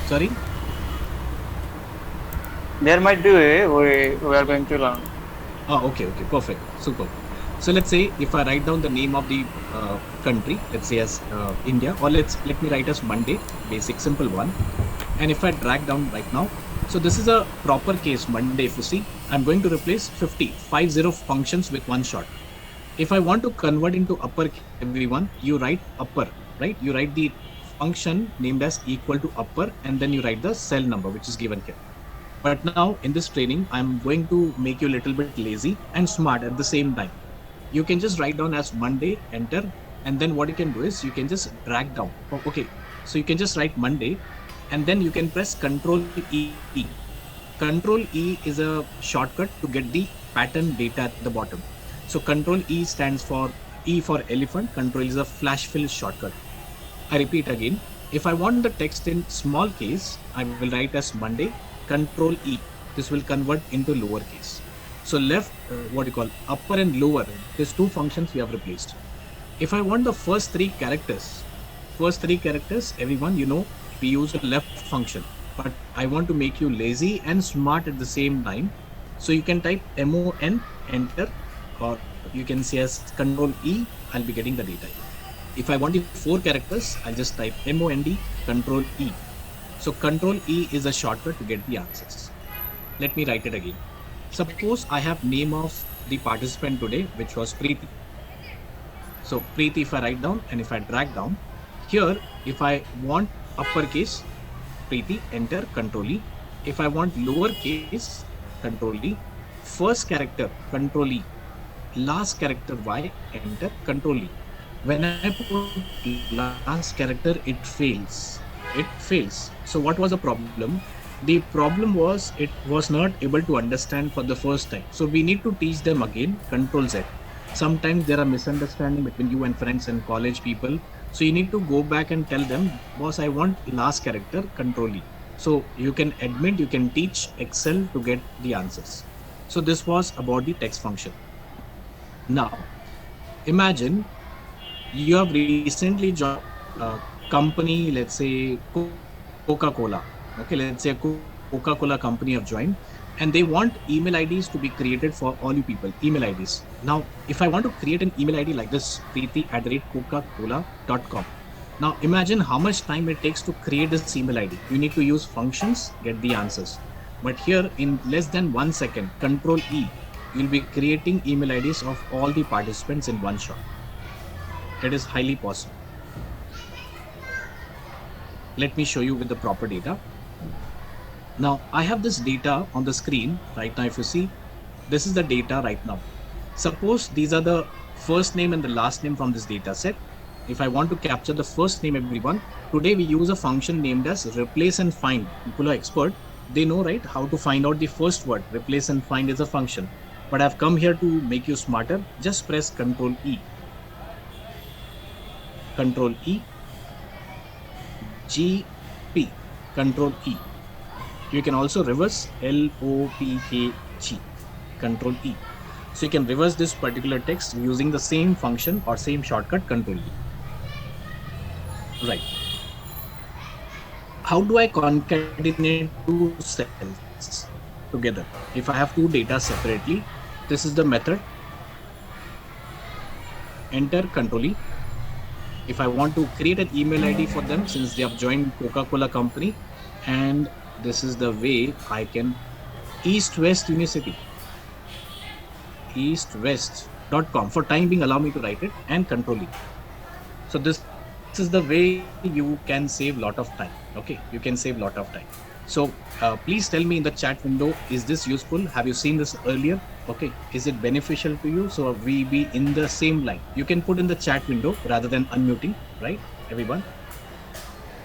Sorry. There might be a way we are going to learn. Oh, okay, okay, perfect, super. So let's say if I write down the name of the country, let's say as India, or let me write as Monday, basic simple one. And if I drag down right now, so this is a proper case Monday. If you see, I'm going to replace 50 functions with one shot. If I want to convert into upper everyone, you write upper, right? You write the function named as equal to upper, and then you write the cell number, which is given here. But now in this training, I'm going to make you a little bit lazy and smart at the same time. You can just write down as Monday, enter, and then what you can do is you can just drag down. Oh, okay, so you can just write Monday, and then you can press Control E. Control E is a shortcut to get the pattern data at the bottom. So Control E stands for E for elephant. Control is a flash fill shortcut. I repeat again. If I want the text in small case, I will write as Monday, Control E. This will convert into lowercase. So left, what you call upper and lower, these two functions we have replaced. If I want the first three characters, everyone, you know, we use a left function, but I want to make you lazy and smart at the same time. So you can type MON, enter, or you can say as Control E, I'll be getting the data. If I want the four characters, I'll just type MOND, Control E. So Control E is a shortcut to get the answers. Let me write it again. Suppose I have name of the participant today, which was Preeti. So Preeti, if I write down and if I drag down, here, if I want uppercase, Preeti, enter, Control E. If I want lowercase, Control E. First character, Control E. Last character Y, enter, Control E. When I put last character, it fails. So what was the problem? The problem was it was not able to understand for the first time. So we need to teach them again, Control Z. Sometimes there are misunderstanding between you and friends and college people. So you need to go back and tell them, boss, I want last character, Control E. So you can admit, you can teach Excel to get the answers. So this was about the text function. Now, imagine you have recently joined a company, let's say Coca-Cola. Okay, let's say a Coca-Cola company have joined and they want email IDs to be created for all you people, email IDs. Now, if I want to create an email ID like this, preeti@coca-cola.com. Now, imagine how much time it takes to create this email ID. You need to use functions, get the answers. But here, in less than 1 second, Control E, you'll be creating email IDs of all the participants in one shot. It is highly possible. Let me show you with the proper data. Now, I have this data on the screen right now. If you see, this is the data right now. Suppose these are the first name and the last name from this data set. If I want to capture the first name, everyone, today we use a function named as replace and find. People who are expert, they know, right, how to find out the first word. Replace and find is a function. But I've come here to make you smarter. Just press Control E. Control E. GP. Control E. You can also reverse LOPKG. Control E. So you can reverse this particular text using the same function or same shortcut, Control E. Right. How do I concatenate two cells together? If I have two data separately, this is the method. Enter, Control E. If I want to create an email ID for them, since they have joined Coca-Cola company, and this is the way I can East-West Unicity. Eastwest.com. For time being, allow me to write it and Control E. So this is the way you can save lot of time. Okay, you can save lot of time. So please tell me in the chat window, is this useful? Have you seen this earlier? Okay, is it beneficial to you? So we be in the same line. You can put in the chat window rather than unmuting, right, everyone?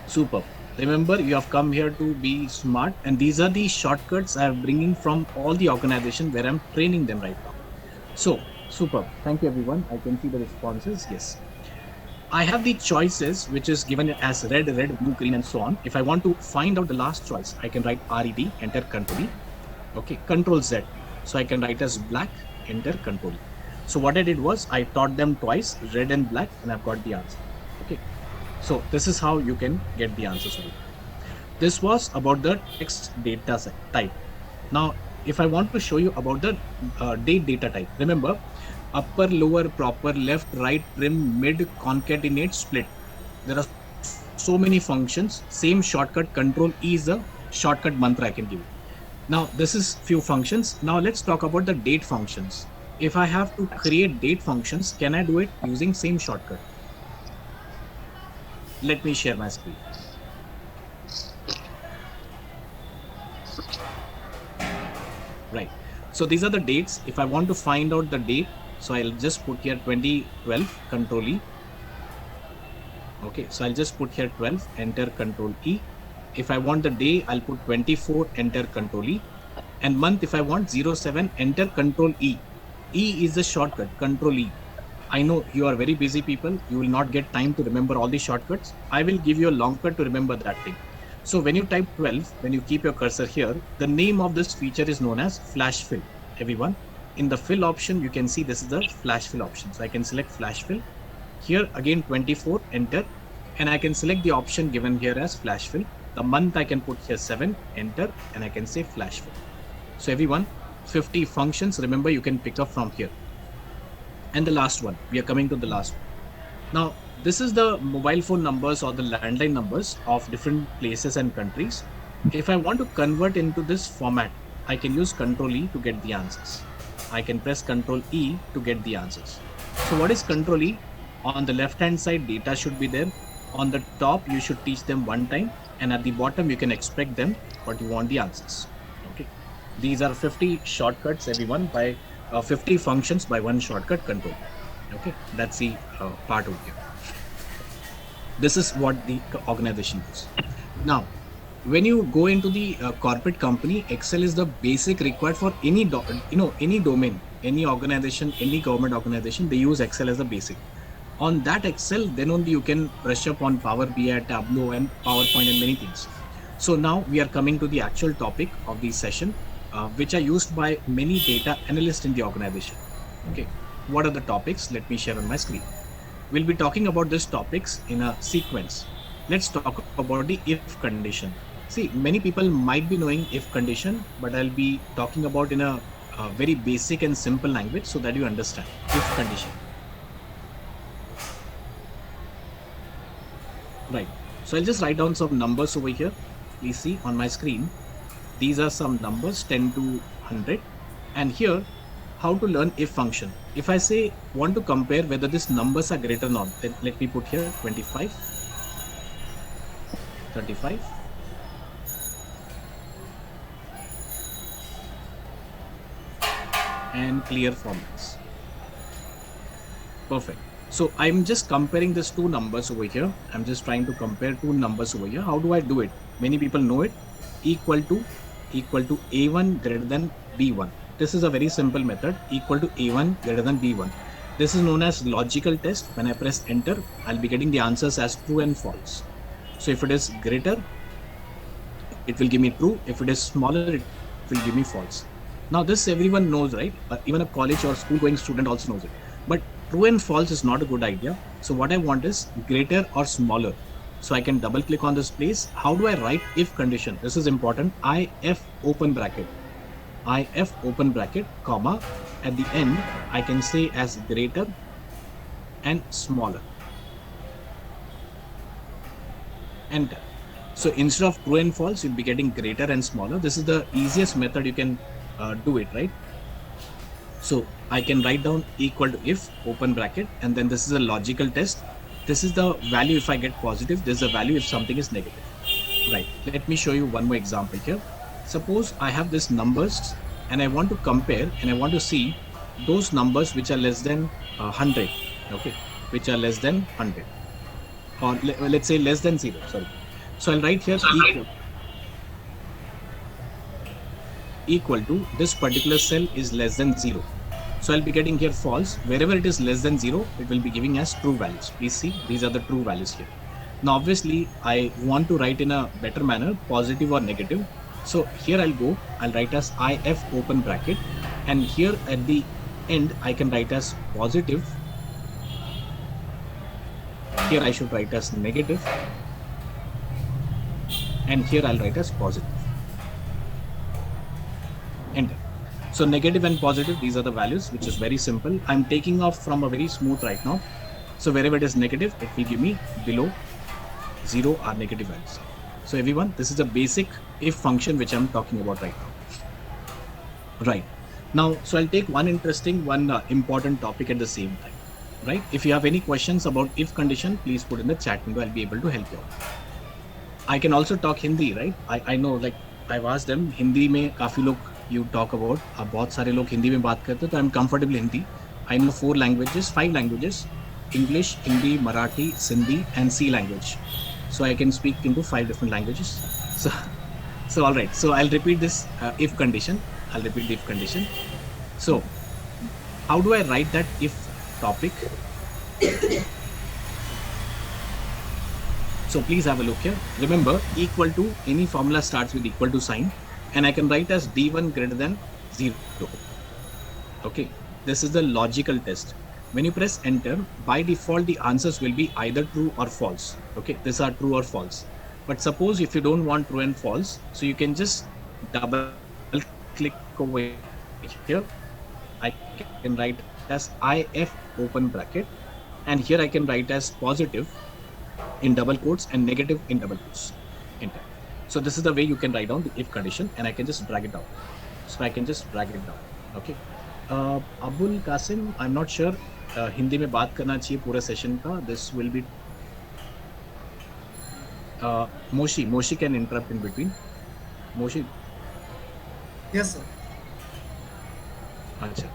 Super. Remember, you have come here to be smart, and these are the shortcuts I am bringing from all the organization where I'm training them right now. So, super. Thank you, everyone. I can see the responses. Yes. I have the choices, which is given as red, blue, green, and so on. If I want to find out the last choice, I can write RED, enter, Control E. Okay, Control Z. So I can write as black, enter, Control E. So what I did was I taught them twice, red and black, and I've got the answer. Okay. So this is how you can get the answers. This was about the text data type. Now, if I want to show you about the date data type, remember upper, lower, proper, left, right, trim, mid, concatenate, split. There are so many functions. Same shortcut, Control E is the shortcut mantra I can give you. Now, this is few functions. Now, let's talk about the date functions. If I have to create date functions, can I do it using same shortcut? Let me share my screen. Right. So these are the dates. If I want to find out the date, so I'll just put here 2012, Control E. Okay, so I'll just put here 12, enter Control E. If I want the day, I'll put 24, enter Control E. And month, if I want 07, enter Control E. E is the shortcut, Control E. I know you are very busy people. You will not get time to remember all the shortcuts. I will give you a long cut to remember that thing. So when you type 12, when you keep your cursor here, the name of this feature is known as flash fill. Everyone, in the fill option, you can see this is the flash fill option. So I can select flash fill. Here again 24, enter, and I can select the option given here as flash fill. The month I can put here 7, enter, and I can say flash fill. So everyone, 50 functions, remember you can pick up from here. And the last one, we are coming to the last one. Now, this is the mobile phone numbers or the landline numbers of different places and countries. If I want to convert into this format, I can use Control E to get the answers. I can press Control E to get the answers. So what is Control E? On the left hand side, data should be there. On the top, you should teach them one time. And at the bottom, you can expect them what you want the answers. Okay. These are 50 shortcuts, everyone, by 50 functions by one shortcut, Control. Okay, that's the part over here. This is what the organization does. Now, when you go into the corporate company, Excel is the basic required for any any domain, any organization, any government organization. They use Excel as a basic. On that Excel, then only you can brush up on Power BI, Tableau, and PowerPoint, and many things. So now we are coming to the actual topic of the session, which are used by many data analysts in the organization. Okay, what are the topics? Let me share on my screen. We'll be talking about these topics in a sequence. Let's talk about the if condition. See, many people might be knowing if condition, but I'll be talking about in a very basic and simple language so that you understand if condition. Right. So I'll just write down some numbers over here. Please see on my screen. These are some numbers 10 to 100. And here, how to learn if function. If I say want to compare whether these numbers are greater or not, then let me put here 25, 35, and clear formats. Perfect. So I'm just comparing these two numbers over here. I'm just trying to compare two numbers over here. How do I do it? Many people know it. Equal to A1 greater than B1. This is a very simple method. Equal to A1 greater than B1. This is known as logical test. When I press enter, I'll be getting the answers as true and false. So if it is greater, it will give me true. If it is smaller, it will give me false. Now this everyone knows, right? Even a college or school going student also knows it. But true and false is not a good idea. So what I want is greater or smaller. So I can double click on this place. How do I write if condition? This is important. IF open bracket. IF open bracket, comma. At the end, I can say as greater and smaller. Enter. So instead of true and false, you'll be getting greater and smaller. This is the easiest method you can do it, right? So I can write down equal to if open bracket, and then this is a logical test. This is the value if I get positive. This is the value if something is negative. Right. Let me show you one more example here. Suppose I have these numbers and I want to compare and I want to see those numbers which are less than 100. Okay, which are less than 100, or let's say less than 0. Sorry. So I'll write here equal to this particular cell is less than 0. So I'll be getting here false. Wherever it is less than 0, it will be giving us true values. Please see, these are the true values here. Now obviously I want to write in a better manner, positive or negative. So here I'll write as IF open bracket, and here at the end I can write as positive. Here I should write as negative, and here I'll write as positive. Enter. So negative and positive, these are the values, which is very simple. I'm taking off from a very smooth right now. So wherever it is negative, it will give me below 0 are negative values. So everyone, this is a basic if function which I'm talking about right now. Right. Now, so I'll take one important topic at the same time. Right. If you have any questions about if condition, please put in the chat window. I'll be able to help you out. I can also talk Hindi, right? I know, like I've asked them, Hindi में काफी लोग you talk about, अब बहुत सारे लोग हिंदी में बात करते हैं, तो I'm comfortable in Hindi. I know 5 languages, English, Hindi, Marathi, Sindhi, and C language. So I can speak into 5 different languages. So all right. So I'll repeat this if condition. I'll repeat the if condition. So how do I write that if topic? So please have a look here. Remember, equal to, any formula starts with equal to sign, and I can write as D1 greater than 0. Okay, this is the logical test. When you press enter, by default, the answers will be either true or false. Okay, these are true or false. But suppose if you don't want true and false, so you can just double click over here. I can write as IF open bracket, and here I can write as positive in double quotes and negative in double quotes. Enter. So this is the way you can write down the if condition, and I can just drag it down. So I can just drag it down. Okay. Abul Qasim, I'm not sure. Hindi में बात करना चाहिए पूरे session का. This will be Moshi can interrupt in between. Moshi. Yes, sir. अच्छा.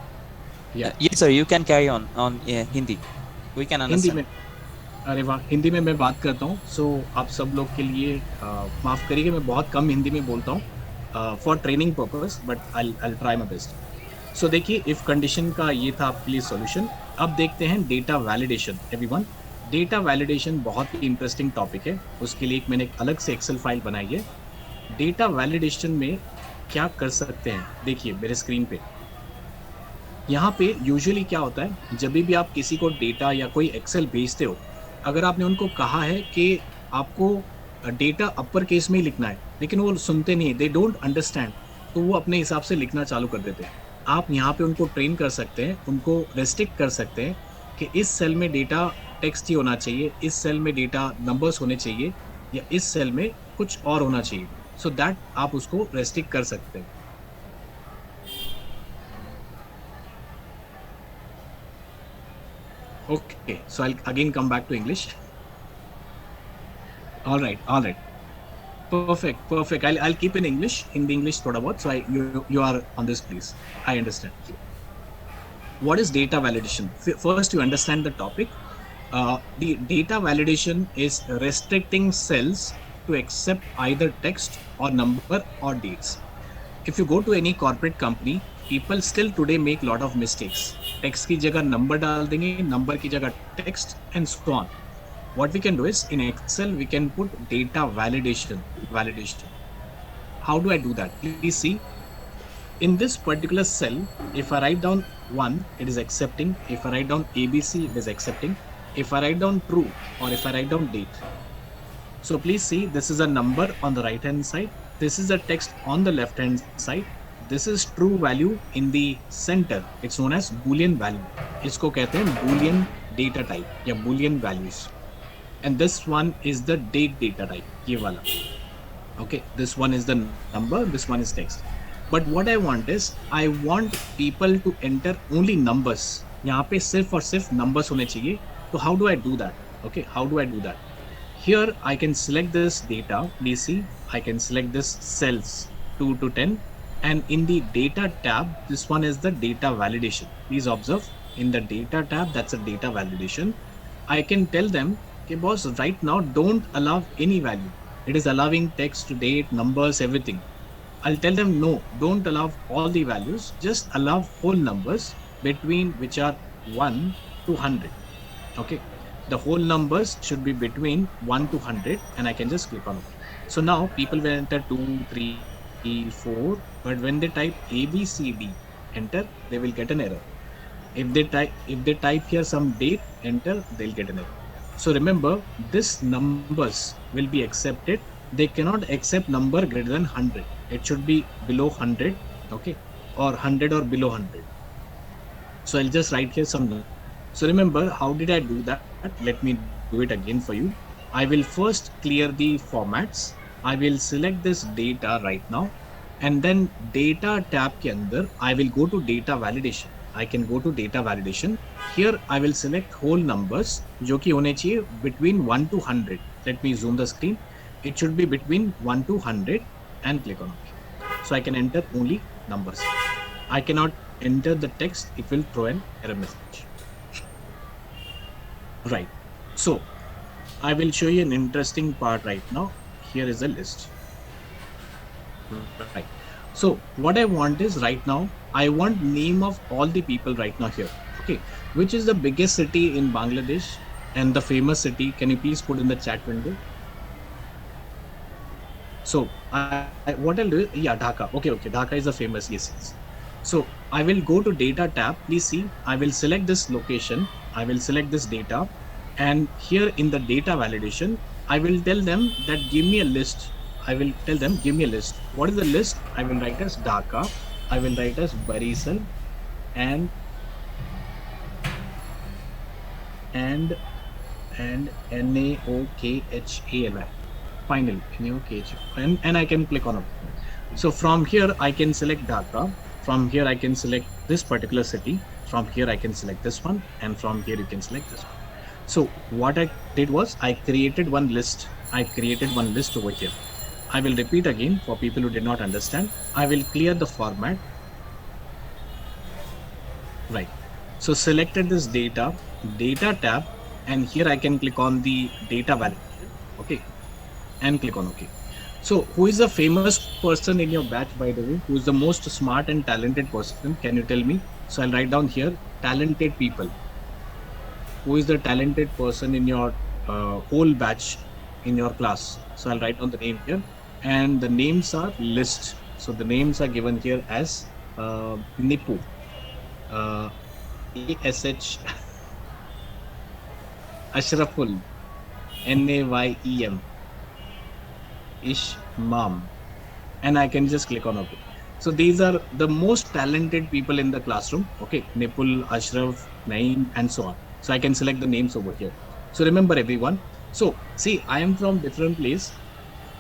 Yeah. Yes, sir. You can carry on Hindi. We can understand. Hindi में, अरे वाह, हिंदी में मैं बात करता हूँ. सो आप सब लोग के लिए माफ़ करिए, मैं बहुत कम हिंदी में बोलता हूँ for training purpose, but I try my best. So देखिए, इफ कंडीशन का ये था आपके लिए सॉल्यूशन. अब देखते हैं data validation. Everyone, data validation बहुत ही इंटरेस्टिंग टॉपिक है. उसके लिए मैंने एक अलग से एक्सेल फाइल बनाई है. डेटा वैलिडेशन में क्या कर सकते हैं, देखिए मेरे स्क्रीन पे. यहाँ पे यूजुअली क्या होता है, जब भी आप किसी को डेटा या कोई एक्सेल भेजते हो, अगर आपने उनको कहा है कि आपको डेटा अपर केस में ही लिखना है, लेकिन वो सुनते नहीं, दे डोंट अंडरस्टैंड, तो वो अपने हिसाब से लिखना चालू कर देते हैं. आप यहाँ पे उनको ट्रेन कर सकते हैं, उनको रेस्ट्रिक्ट कर सकते हैं कि इस सेल में डेटा टेक्स्ट ही होना चाहिए, इस सेल में डेटा नंबर्स होने चाहिए, या इस सेल में कुछ और होना चाहिए. सो दैट आप उसको रेस्ट्रिक्ट कर सकते हैं. Okay, so I'll again come back to English. All right. Perfect. I'll keep in English, English thoda bahut. So you are on this, please. I understand. What is data validation? First, you understand the topic. The data validation is restricting cells to accept either text or number or dates. If you go to any corporate company, people still today make lot of mistakes. Text की जगह number डाल देंगे, number की जगह text, and so on. What we can do is, in Excel we can put data validation. How do I do that? Please see. In this particular cell, if I write down 1, it is accepting. If I write down ABC, it is accepting. If I write down true, or if I write down date. So please see, this is a number on the right hand side. This is the text on the left hand side. This is true value in the center. It's known as Boolean value. इसको कहते हैं Boolean data type या Boolean values. And this one is the date data type. ये वाला. Okay, this one is the number. This one is text. But what I want is, I want people to enter only numbers. यहाँ पे सिर्फ और सिर्फ numbers होने चाहिए. So how do I do that? Okay, how do I do that? Here I can select this data. Please see, I can select this cells 2 to 10. And in the data tab, this one is the data validation. Please observe, in the data tab, that's a data validation. I can tell them, okay boss, right now don't allow any value. It is allowing text, date, numbers, everything. I'll tell them, no, don't allow all the values, just allow whole numbers between which are 1 to 100. Okay, the whole numbers should be between 1 to 100, and I can just click on it. So now people will enter 2, 3, 4, but when they type ABCD, enter, they will get an error. If they type here some date, enter, they'll get an error. So remember, this numbers will be accepted they cannot accept number greater than 100. It should be below 100, okay, or 100 or below 100. So I'll just write here some number. So remember, how did I do that? Let me do it again for you. I will first clear the formats. I will select this data right now, and then data tab ke andar, I will go to data validation. I can go to data validation. Here I will select whole numbers, जो कि होने चाहिए between 1 to 100. Let me zoom the screen. It should be between 1 to 100 and click on OK. So I can enter only numbers. I cannot enter the text, it will throw an error message. Right. So I will show you an interesting part right now. Here is the list. Right. So what I want is right now, I want name of all the people right now here. Okay. Which is the biggest city in Bangladesh and the famous city? Can you please put in the chat window? So what I'll do is, yeah, Dhaka. Okay. Dhaka is the famous, yes. So I will go to data tab. Please see, I will select this location. I will select this data. And here in the data validation, I will tell them that give me a list. I will tell them, give me a list. What is the list? I will write as Dhaka. I will write as Barisal and NAOKHALI. Finally, NAOKHALI. And I can click on it. So from here, I can select Dhaka. From here, I can select this particular city. From here, I can select this one. And from here, you can select this one. So what I did was I created one list. I created one list over here. I will repeat again for people who did not understand. I will clear the format. Right. So selected this data tab, and here I can click on the data validation. Okay. And click on OK. So who is the famous person in your batch, by the way? Who is the most smart and talented person? Can you tell me? So I'll write down here, talented people. Who is the talented person in your whole batch in your class? So I'll write down the name here, and the names are list. So the names are given here as Nipu, ASH, Ashraful, NAYEM, Ishmam, and I can just click on OK. So these are the most talented people in the classroom. Okay, Nipul, Ashraf, Naeem, and so on. So I can select the names over here. So remember everyone. So see, I am from different place.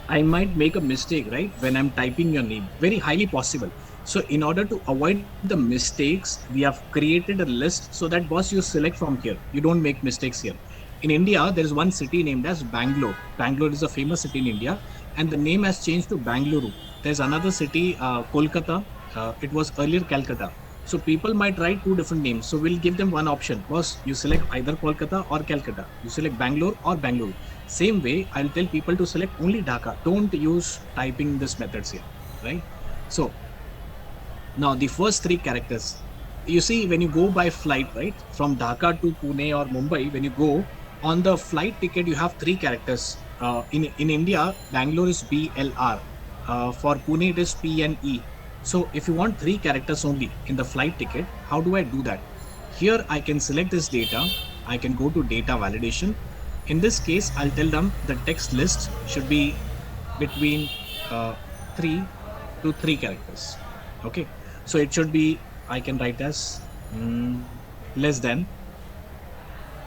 I might make a mistake, right? When I'm typing your name, very highly possible. So in order to avoid the mistakes, we have created a list so that boss, you select from here. You don't make mistakes here. In India, there is one city named as Bangalore. Bangalore is a famous city in India, and the name has changed to Bangalore. There's another city, Kolkata. It was earlier Calcutta. So people might write two different names. So we'll give them one option. Boss, you select either Kolkata or Calcutta. You select Bangalore or Bangalore. Same way, I'll tell people to select only Dhaka. Don't use typing this methods here, right? So now the first three characters, you see when you go by flight, right? From Dhaka to Pune or Mumbai, when you go on the flight ticket, you have three characters. In India, Bangalore is BLR. For Pune, it is PNE. So if you want three characters only in the flight ticket, how do I do that? Here I can select this data. I can go to data validation. In this case, I'll tell them the text list should be between 3 to 3 characters. Okay. So it should be, I can write as less than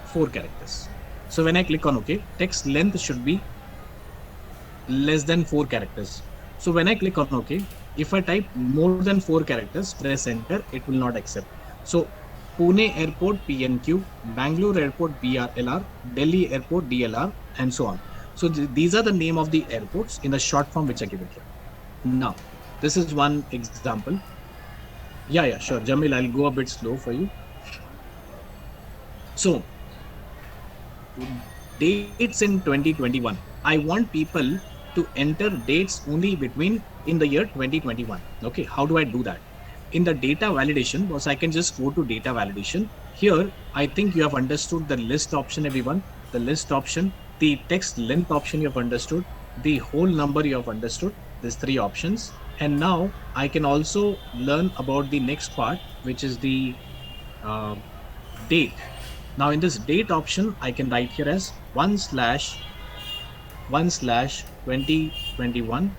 4 characters. So when I click on OK, text length should be less than 4 characters. So when I click on OK, if I type more than 4 characters, press enter, it will not accept. So Pune Airport PNQ, Bangalore Airport BRLR, Delhi Airport DLR, and so on. So these are the name of the airports in the short form which I give it here. Now, this is one example. Yeah, sure. Jamil, I'll go a bit slow for you. So, dates in 2021. I want people to enter dates only between in the year 2021. Okay, how do I do that? In the data validation, because I can just go to data validation. Here, I think you have understood the list option, everyone. The list option, the text length option you have understood, the whole number you have understood, these 3 options. And now I can also learn about the next part, which is the date. Now in this date option, I can write here as 1/1 1/2021,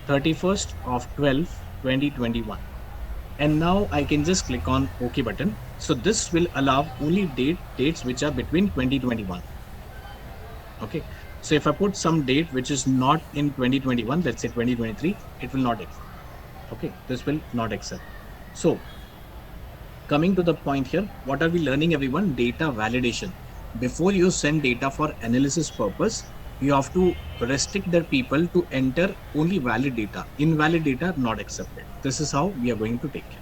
31st of 12th, 2021. And now I can just click on OK button. So this will allow only dates which are between 2021. Okay. So if I put some date which is not in 2021, let's say 2023, it will not accept. Okay. This will not accept. So coming to the point here, what are we learning, everyone? Data validation. Before you send data for analysis purpose, you have to restrict the people to enter only valid data. Invalid data not accepted. This is how we are going to take it,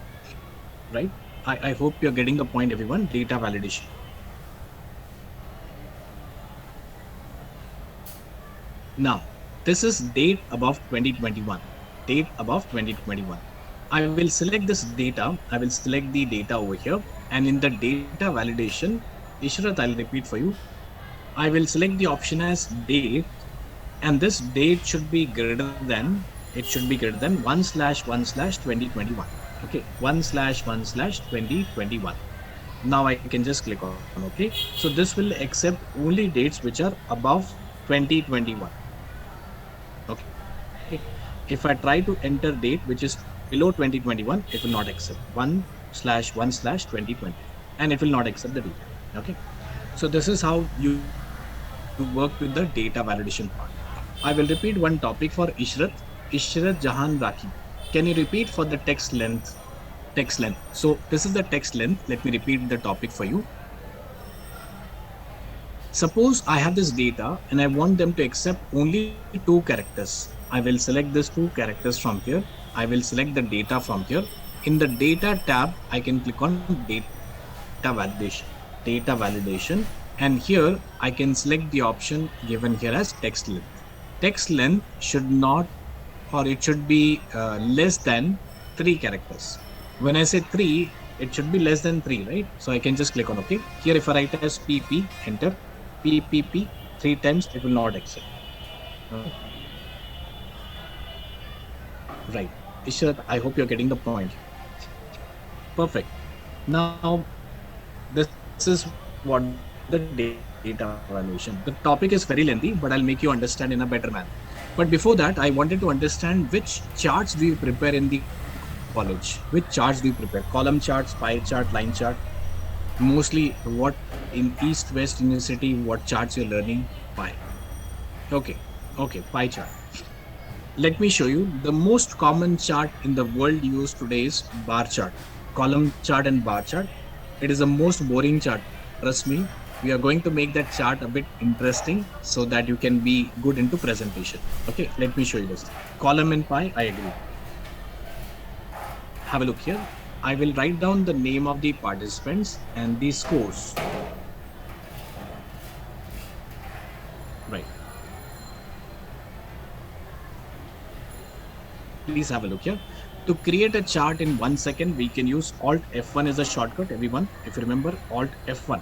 right? I hope you're getting the point, everyone. Data validation. Now, this is date above 2021. Date above 2021. I will select this data. I will select the data over here. And in the data validation, Ishrat, I'll repeat for you. I will select the option as date. And this date should be greater than, it should be greater than 1/1/2021. Okay, 1/1/2021. Now I can just click on OK. So this will accept only dates which are above 2021. Okay. If I try to enter date which is below 2021, it will not accept 1/1/2020, and it will not accept the data. Okay. So this is how you work with the data validation part. I will repeat one topic for Ishrat Jahan Raki. Can you repeat for the text length? Text length. So this is the text length. Let me repeat the topic for you. Suppose I have this data and I want them to accept only 2 characters. I will select these 2 characters from here. I will select the data from here. In the data tab, I can click on data validation. Data validation. And here I can select the option given here as text length. Text length should not, or it should be less than 3 characters. When I say 3, it should be less than 3, right? So I can just click on OK. Here if I write as PP, enter, PPP 3 times, it will not accept. Right. Ishrat, I hope you're getting the point. Perfect. Now, this is what the data evaluation. The topic is very lengthy, but I'll make you understand in a better manner. But before that, I wanted to understand which charts do you prepare in the college? Which charts do you prepare? Column charts, pie chart, line chart? Mostly what in East West University, what charts you're learning? Pie. Okay, pie chart. Let me show you the most common chart in the world used today is bar chart. Column chart and bar chart. It is the most boring chart. Trust me, we are going to make that chart a bit interesting so that you can be good into presentation. Okay, let me show you this. Column and pie, I agree. Have a look here. I will write down the name of the participants and the scores. Right. Please have a look here. To create a chart in 1 second, we can use Alt F1 as a shortcut, everyone. If you remember, Alt F1.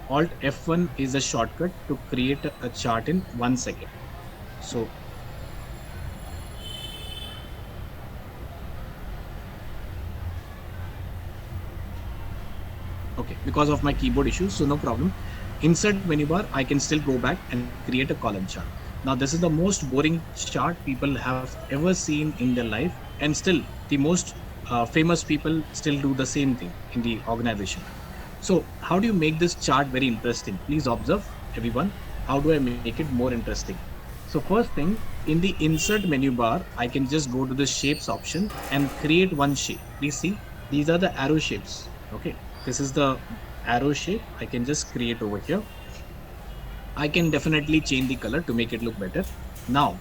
Alt F1 is a shortcut to create a chart in 1 second. So, okay, because of my keyboard issues, so no problem. Insert menu bar, I can still go back and create a column chart. Now, this is the most boring chart people have ever seen in their life, and still the most famous people still do the same thing in the organization. So how do you make this chart very interesting? Please observe, everyone. How do I make it more interesting? So first thing, in the insert menu bar, I can just go to the shapes option and create one shape. Please see, these are the arrow shapes. Okay, this is the arrow shape. I can just create over here. I can definitely change the color to make it look better. Now,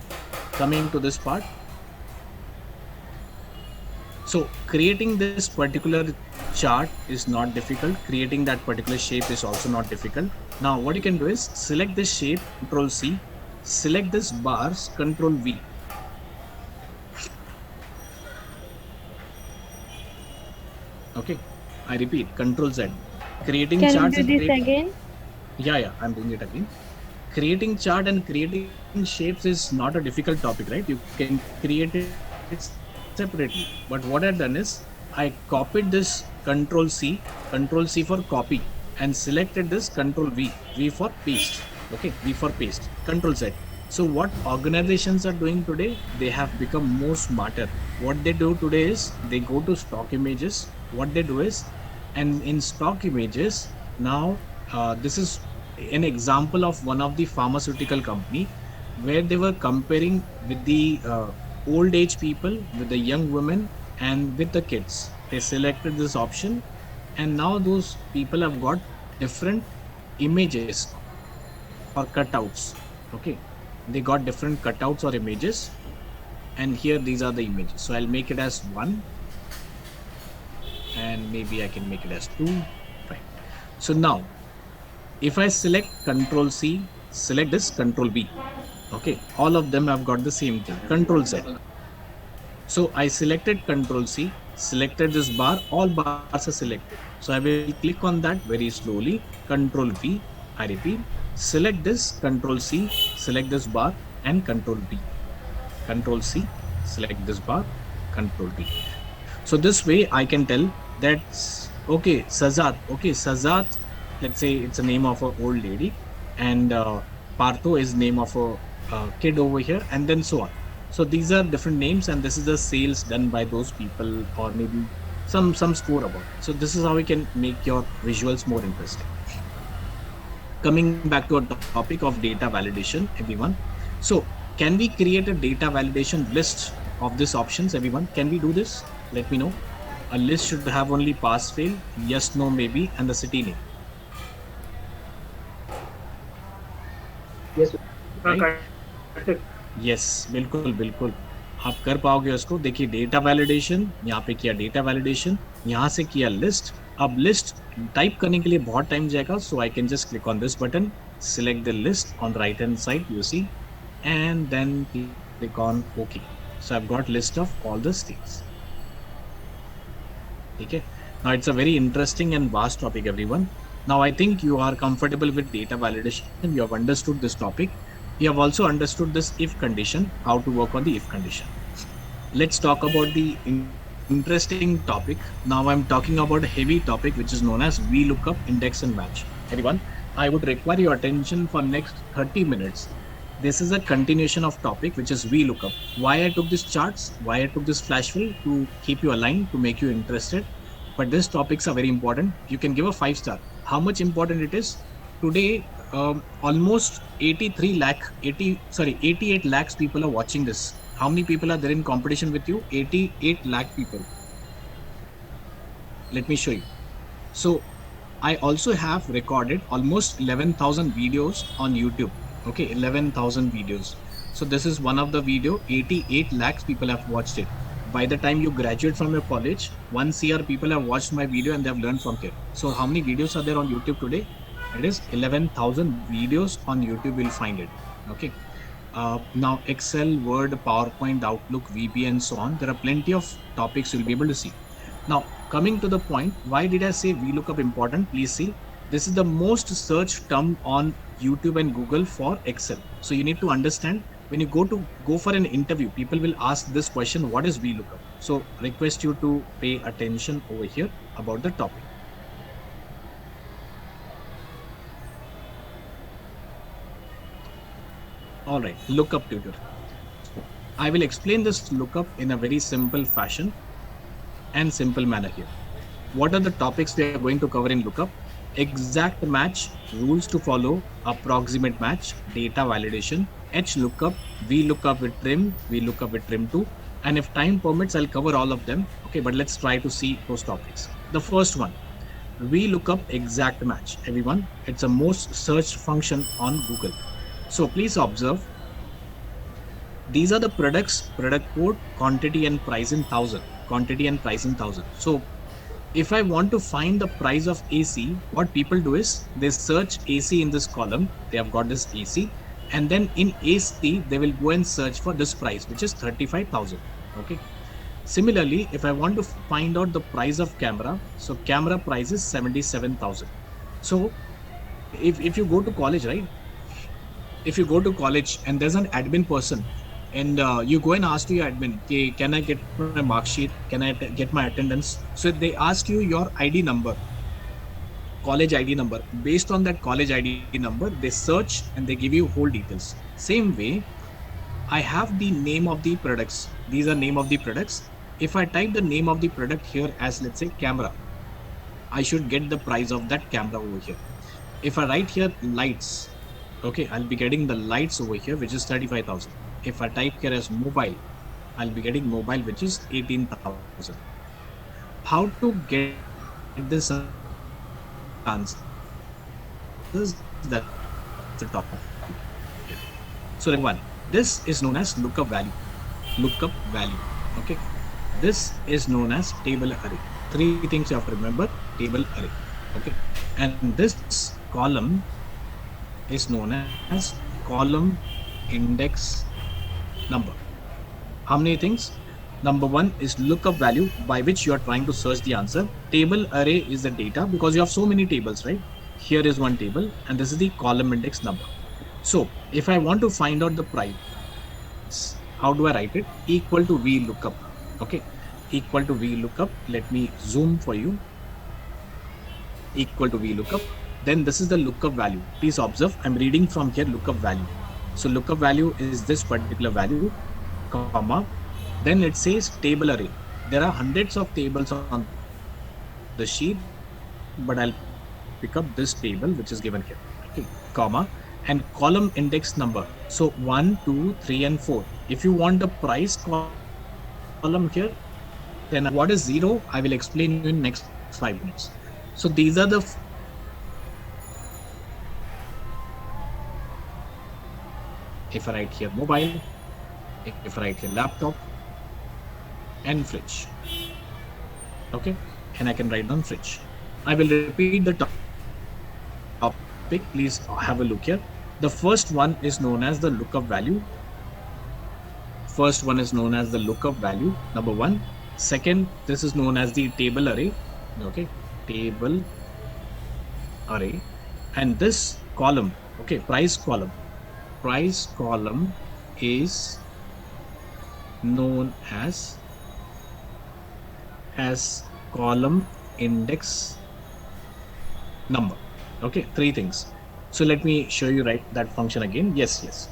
coming to this part. So creating this particular chart is not difficult. Creating that particular shape is also not difficult. Now what you can do is select this shape, Control C, select this bars, Control V. Okay, I repeat, Control Z. Creating Can charts you do and this again? Yeah, I'm doing it again. Creating chart and creating shapes is not a difficult topic, right? You can create it separately. But what I've done is I copied this Control C for copy, and selected this Control V for paste. Okay, V for paste, Control Z. So what organizations are doing today, they have become more smarter. What they do today is they go to stock images. What they do is, and in stock images, now this is an example of one of the pharmaceutical company where they were comparing with the old age people, with the young women, and with the kids. They selected this option, and now those people have got different images or cutouts. Okay, they got different cutouts or images, and here these are the images. So I'll make it as 1, and maybe I can make it as 2. Fine. So now if I select Control C, select this Control B. Okay, all of them have got the same thing, Control Z. So I selected Control C, selected this bar, all bars are selected. So I will click on that very slowly, Control V, I repeat, select this, Control C, select this bar, and Control B. Control C, select this bar, Control B. So this way I can tell that, okay, Sazat, let's say it's a name of an old lady, and Partho is name of a kid over here, and then so on. So these are different names, and this is the sales done by those people, or maybe some score about it. So this is how we can make your visuals more interesting. Coming back to our topic of data validation, everyone. So can we create a data validation list of these options, everyone? Can we do this? Let me know. A list should have only pass, fail, yes, no, maybe, and the city name. Yes. Right? Yes बिल्कुल बिल्कुल आप कर पाओगे उसको. देखिए data validation, यहाँ पे किया डेटा वैलिडेशन, यहाँ से किया लिस्ट. अब लिस्ट टाइप करने के लिए बहुत टाइम जाएगा, so I can just click on this button, select the list on right hand side, you see, and then click on okay. So I have got list of all the states. ठीक है. Now it's a very interesting and vast topic, everyone. Now I think you are comfortable with data validation. You have understood this topic. You have also understood this if condition, how to work on the if condition. Let's talk about the interesting topic. Now I'm talking about a heavy topic which is known as VLOOKUP, index and match. Everyone, I would require your attention for next 30 minutes. This is a continuation of topic which is VLOOKUP. Why I took these charts, why I took this flash fill, to keep you aligned, to make you interested. But these topics are very important. You can give a 5-star. How much important it is? Today, almost 88 lakhs people are watching this. How many people are there in competition with you? 88 lakh people. Let me show you. So I also have recorded almost 11,000 videos on YouTube. Okay, 11,000 videos. So this is one of the video. 88 lakhs people have watched it. By the time you graduate from your college, 1 CR people have watched my video and they have learned from here. So how many videos are there on YouTube today? It is 11,000 videos on YouTube. You'll find it. Okay. Now Excel, Word, PowerPoint, Outlook, VB, and so on. There are plenty of topics you'll be able to see. Now coming to the point, why did I say VLOOKUP important? Please see. This is the most searched term on YouTube and Google for Excel. So you need to understand. When you go for an interview, people will ask this question, what is VLOOKUP? So request you to pay attention over here about the topic. All right, lookup tutor. I will explain this lookup in a very simple fashion and simple manner here. What are the topics we are going to cover in lookup? Exact match, rules to follow, approximate match, data validation, HLOOKUP, VLOOKUP with trim, VLOOKUP with trim 2, and if time permits, I'll cover all of them. Okay, but let's try to see those topics. The first one, VLOOKUP exact match. Everyone, it's a most searched function on Google. So please observe, these are the products, product code, quantity and price in 1000, quantity and price in 1000. So if I want to find the price of AC, what people do is they search AC in this column. They have got this AC, and then in AC they will go and search for this price, which is 35,000. Okay. Similarly, if I want to find out the price of camera, so camera price is 77,000. So if you go to college, right? If you go to college and there's an admin person, and you go and ask to your admin, okay, can I get my mark sheet? Can I get my attendance? So they ask you your ID number. college ID number. Based on that college ID number, they search and they give you whole details. Same way, I have the name of the products. These are name of the products. If I type the name of the product here as, let's say, camera, I should get the price of that camera over here. If I write here lights, okay, I'll be getting the lights over here, which is 35,000. If I type here as mobile, I'll be getting mobile, which is 18,000. How to get this answer? This is the topic. So one, this is known as lookup value. Lookup value. Okay. This is known as table array. Three things you have to remember. Table array. Okay. And this column is known as column index number. How many things? Number one is lookup value by which you are trying to search the answer. Table array is the data because you have so many tables, right? Here is one table and this is the column index number. So if I want to find out the price, how do I write it? Equal to VLOOKUP. Okay. Equal to VLOOKUP. Let me zoom for you. Equal to VLOOKUP. Then this is the lookup value. Please observe, I'm reading from here lookup value. So lookup value is this particular value, comma. Then it says table array. There are hundreds of tables on the sheet, but I'll pick up this table which is given here. Okay, comma. And column index number. So 1, 2, 3, and 4. If you want the price column here, then what is 0? I will explain you in next 5 minutes. So these are the if I write here mobile, if I write here laptop and fridge. Okay, and I can write down fridge. I will repeat the topic. Please have a look here. The first one is known as the lookup value. First one is known as the lookup value, number one. Second, this is known as the table array. Okay, table array. And this column, okay, price column. Price column is known as column index number. Okay, three things. So let me show you that function again. Yes.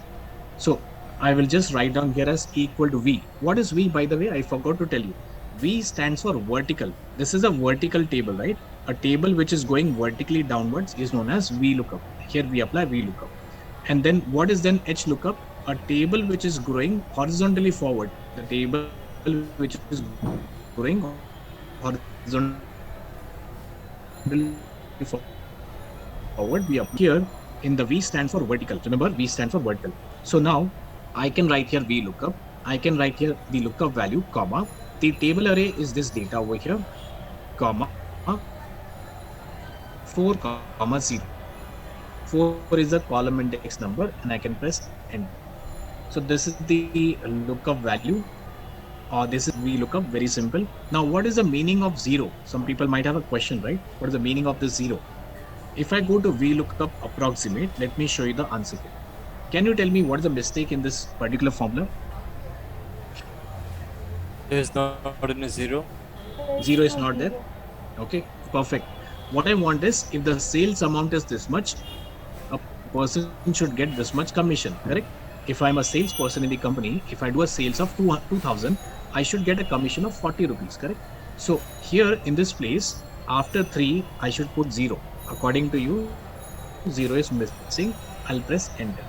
So I will just write down here as equal to V. What is V, by the way? I forgot to tell you. V stands for vertical. This is a vertical table, right? A table which is going vertically downwards is known as VLOOKUP. Here we apply VLOOKUP. And then what is then HLOOKUP? A table which is growing horizontally forward. The table which is growing horizontally forward, we apply here in the V stands for vertical. Remember, V stands for vertical. So now I can write here VLOOKUP. I can write here the lookup value, comma. The table array is this data over here, comma, 4, comma 0. 4 is the column index number and I can press enter. So this is the lookup value, or this is VLOOKUP, very simple. Now what is the meaning of 0? Some people might have a question, right? What is the meaning of this 0? If I go to VLOOKUP approximate, let me show you the answer here. Can you tell me what is the mistake in this particular formula? There is not any 0. 0 is not there. Okay, perfect. What I want is, if the sales amount is this much, a person should get this much commission, correct? If I'm a salesperson in the company, if I do a sales of 2,000, I should get a commission of 40 rupees, correct? So here in this place, after 3, I should put 0. According to you, 0 is missing. I'll press enter.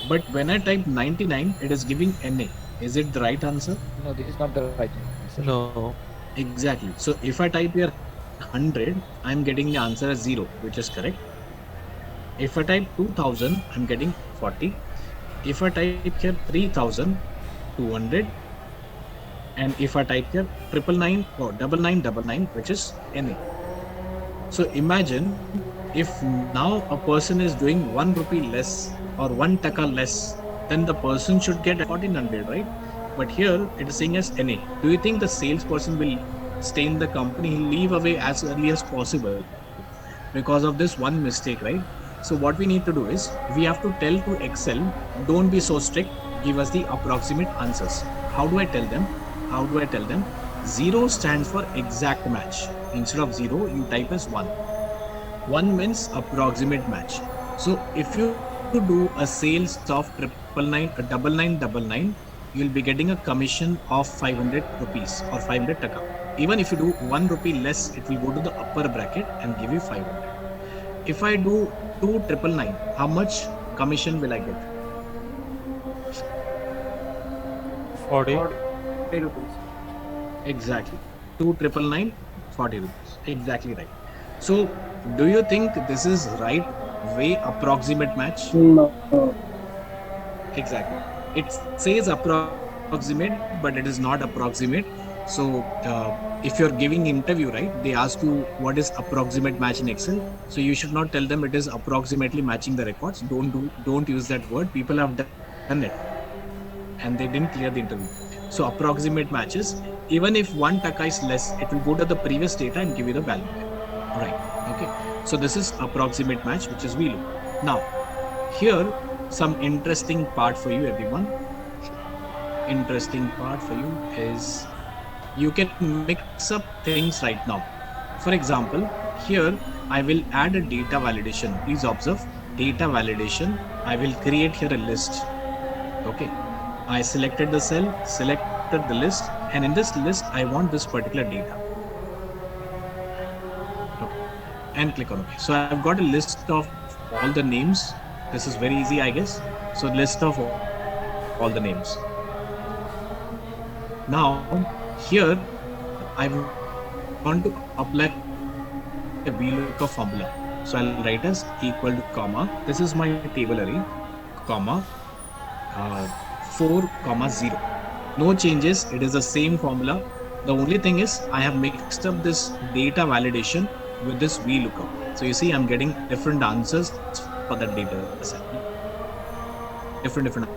But when I type 99, it is giving NA. Is it the right answer? No, this is not the right answer. No. Exactly. So if I type here 100, I'm getting the answer as 0, which is correct. If I type 2000, I'm getting 40. If I type here 3200, and if I type here 999 or 9999, which is NA. So imagine if now a person is doing 1 rupee less or 1 taka less, then the person should get 1400, right? But here it is saying as NA. Do you think the salesperson will stay in the company? He'll leave away as early as possible because of this one mistake, right? So what we need to do is, we have to tell to Excel, don't be so strict, give us the approximate answers. How do I tell them? 0 stands for exact match. Instead of 0, you type as 1. 1 means approximate match. So if you do a sales of 9999, you'll be getting a commission of 500 rupees or 500 taka. Even if you do 1 rupee less, it will go to the upper bracket and give you 500. If I do 2999, how much commission will I get? 40. 40 rupees. Exactly. 2999, 40 rupees. Exactly right. So, do you think this is right way approximate match? No. Exactly. It says approximate, but it is not approximate. So, if you're giving interview, right, they ask you what is approximate match in Excel. So you should not tell them it is approximately matching the records. Don't use that word. People have done it, and they didn't clear the interview. So approximate matches. Even if 1 taka is less, it will go to the previous data and give you the value. Right. Okay. So this is approximate match, which is VLOOK. Now, here some interesting part for you, everyone. Interesting part for you is you can mix up things right now. For example, here I will add a data validation. Please observe data validation. I will create here a list. Okay. I selected the cell, selected the list, and in this list, I want this particular data. Okay. And click on OK. So I've got a list of all the names. This is very easy, I guess. So list of all the names. Now, here I want to apply a VLOOKUP formula. So I'll write as equal to comma. This is my table array, comma 4, 0. No changes. It is the same formula. The only thing is I have mixed up this data validation with this VLOOKUP. So you see I'm getting different answers for that data set. Different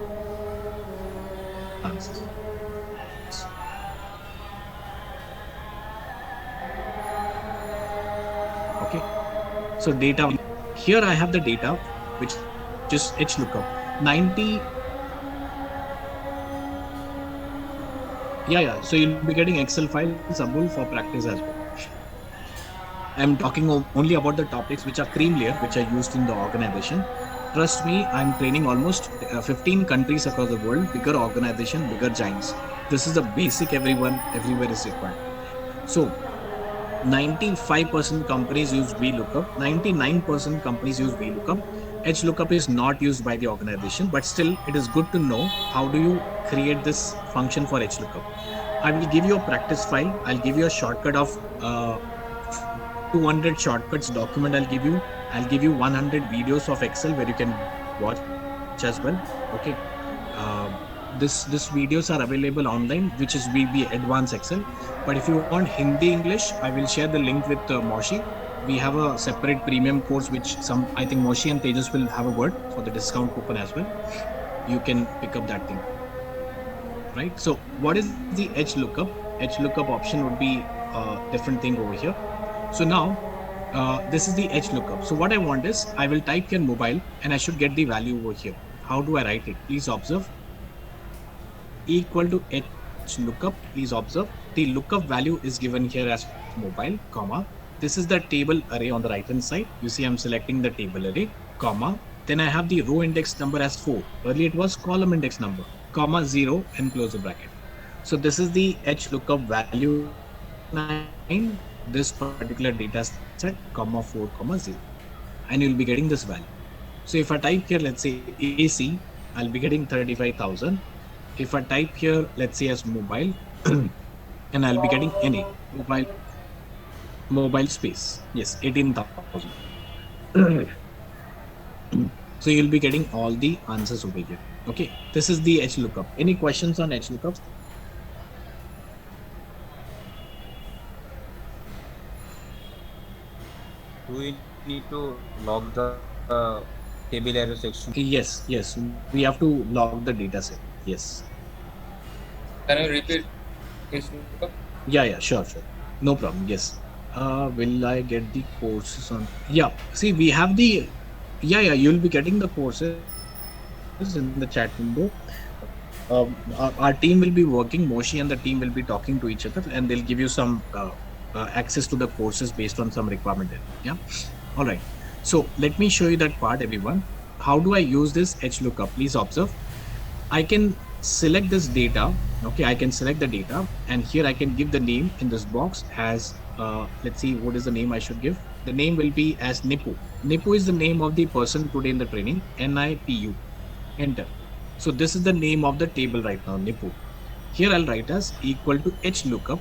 answers. Okay. So data, here I have the data, which is HLOOKUP. 90. Yeah. So you'll be getting Excel files, Abul, for practice as well. I'm talking only about the topics which are cream layer, which are used in the organization. Trust me, I'm training almost 15 countries across the world, bigger organization, bigger giants. This is the basic everywhere is required. So 95% companies use VLOOKUP, 99% companies use VLOOKUP. HLOOKUP is not used by the organization, but still it is good to know how do you create this function for HLOOKUP. I will give you a practice file. I'll give you a shortcut of 200 shortcuts document. I'll give you 100 videos of Excel where you can watch as well. Okay. This videos are available online, which is VB Advanced Excel. But if you want Hindi English, I will share the link with Moshi. We have a separate premium course, which I think Moshi and Tejas will have a word for the discount coupon as well. You can pick up that thing. Right. So what is the HLOOKUP? HLOOKUP option would be a different thing over here. So now this is the HLOOKUP. So what I want is I will type here mobile and I should get the value over here. How do I write it? Please observe. Equal to HLOOKUP. Please observe. The lookup value is given here as mobile, comma. This is the table array on the right hand side. You see I'm selecting the table array, comma. Then I have the row index number as 4. Earlier it was column index number, comma 0 and close the bracket. So this is the HLOOKUP value 9, this particular data set, comma 4, comma 0. And you'll be getting this value. So if I type here, let's say AC, I'll be getting 35,000. If I type here, let's say as mobile, and I'll be getting NA, mobile space. Yes, 18,000. So you'll be getting all the answers over here. Okay, this is the HLOOKUP. Any questions on HLOOKUP? Do we need to log the table array section? Yes. We have to log the data set. Yes. Can you repeat HLOOKUP? Yeah, sure. No problem. Yes. Will I get the courses on? Yeah. See, we have the. Yeah. You'll be getting the courses in the chat window. Our team will be working. Moshi and the team will be talking to each other, and they'll give you some access to the courses based on some requirement. Yeah. All right. So let me show you that part, everyone. How do I use this HLOOKUP? Please observe. I can select this data. Okay, I can select the data, and here I can give the name in this box as let's see, what is the name I should give? The name will be as Nipu. Nipu is the name of the person today in the training. NIPU. Enter. So this is the name of the table right now, Nipu. Here I'll write as equal to HLOOKUP.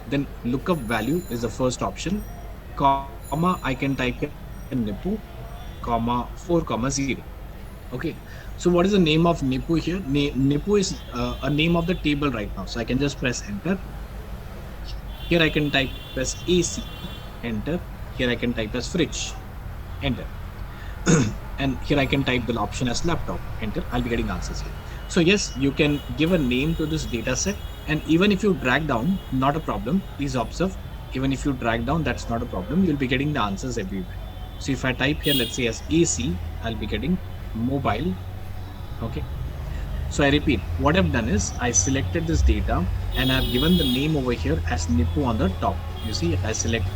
Then lookup value is the first option. Comma, I can type in Nipu, comma 4,0. Okay. So what is the name of Nipu here? Nipu is a name of the table right now. So I can just press enter. Here I can type as AC, enter. Here I can type as fridge, enter. And here I can type the option as laptop, enter. I'll be getting answers here. So yes, you can give a name to this data set, and even if you drag down, not a problem. Please observe, even if you drag down, that's not a problem. You'll be getting the answers everywhere. So if I type here, let's say as AC, I'll be getting mobile. Okay. So I repeat, what I've done is I selected this data and I've given the name over here as Nipu on the top. You see, I selected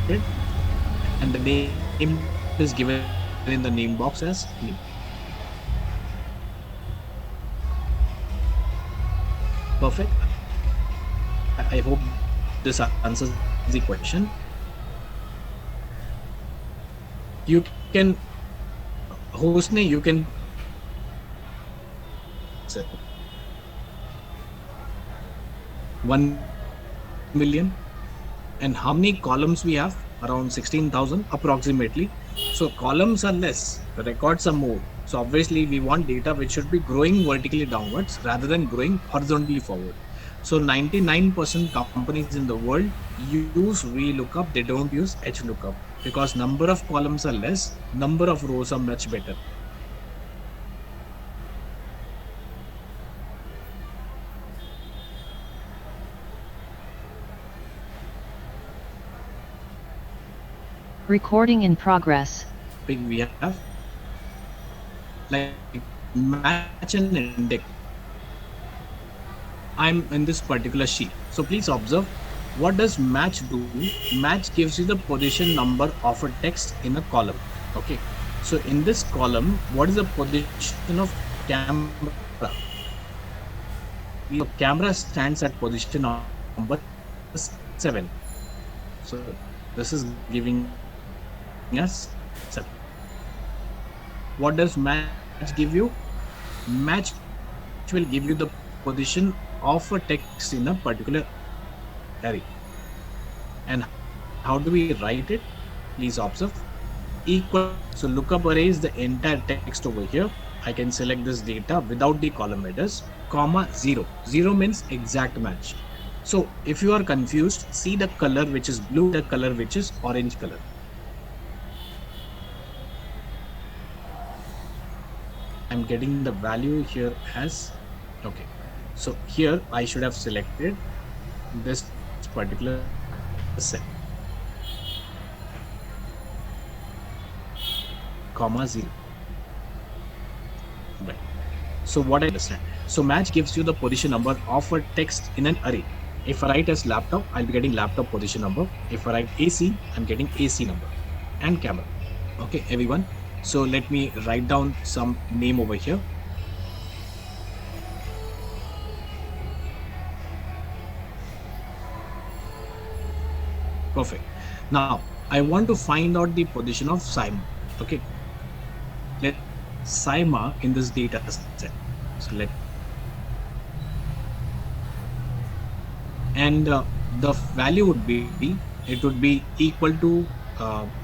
and the name is given in the name box as Nipu. Perfect. I hope this answers the question. You can, Hosne, you can 1 million. And how many columns we have? Around 16,000 approximately. So columns are less, the records are more. So obviously we want data which should be growing vertically downwards rather than growing horizontally forward. So 99% companies in the world use VLOOKUP, they don't use HLOOKUP because number of columns are less, number of rows are much better. Recording in progress. We have like match and index. I'm in this particular sheet. So please observe, what does match do? Match gives you the position number of a text in a column. Okay. So in this column, what is the position of camera? Your camera stands at position number 7. So this is giving us 7. What does match give you? Match will give you the position of a text in a particular array. And how do we write it? Please observe. Equal. So lookup array is the entire text over here. I can select this data without the column headers, comma 0. 0 means exact match. So if you are confused, see the color which is blue, the color which is orange color. I'm getting the value here as, okay. So here I should have selected this particular set, comma 0. Right. So what I understand. So match gives you the position number of a text in an array. If I write as laptop, I'll be getting laptop position number. If I write AC, I'm getting AC number and camera. Okay, everyone. So let me write down some name over here. Perfect. Now I want to find out the position of Saima. Okay. Let Saima in this data set. So let, and the value would be, it would be equal to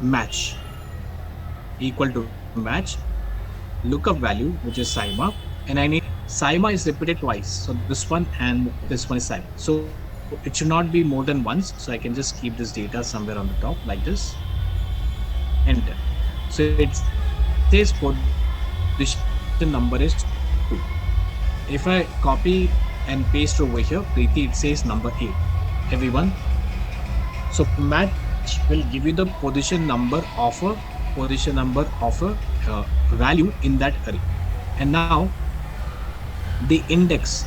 match. Equal to match, lookup value, which is Saima, and I need Saima is repeated twice. So this one and this one is Saima. So it should not be more than once. So I can just keep this data somewhere on the top like this. Enter. So it says position number is 2. If I copy and paste over here, Preeti, it says number 8. Everyone. So match will give you the position number of a value in that array. And now the index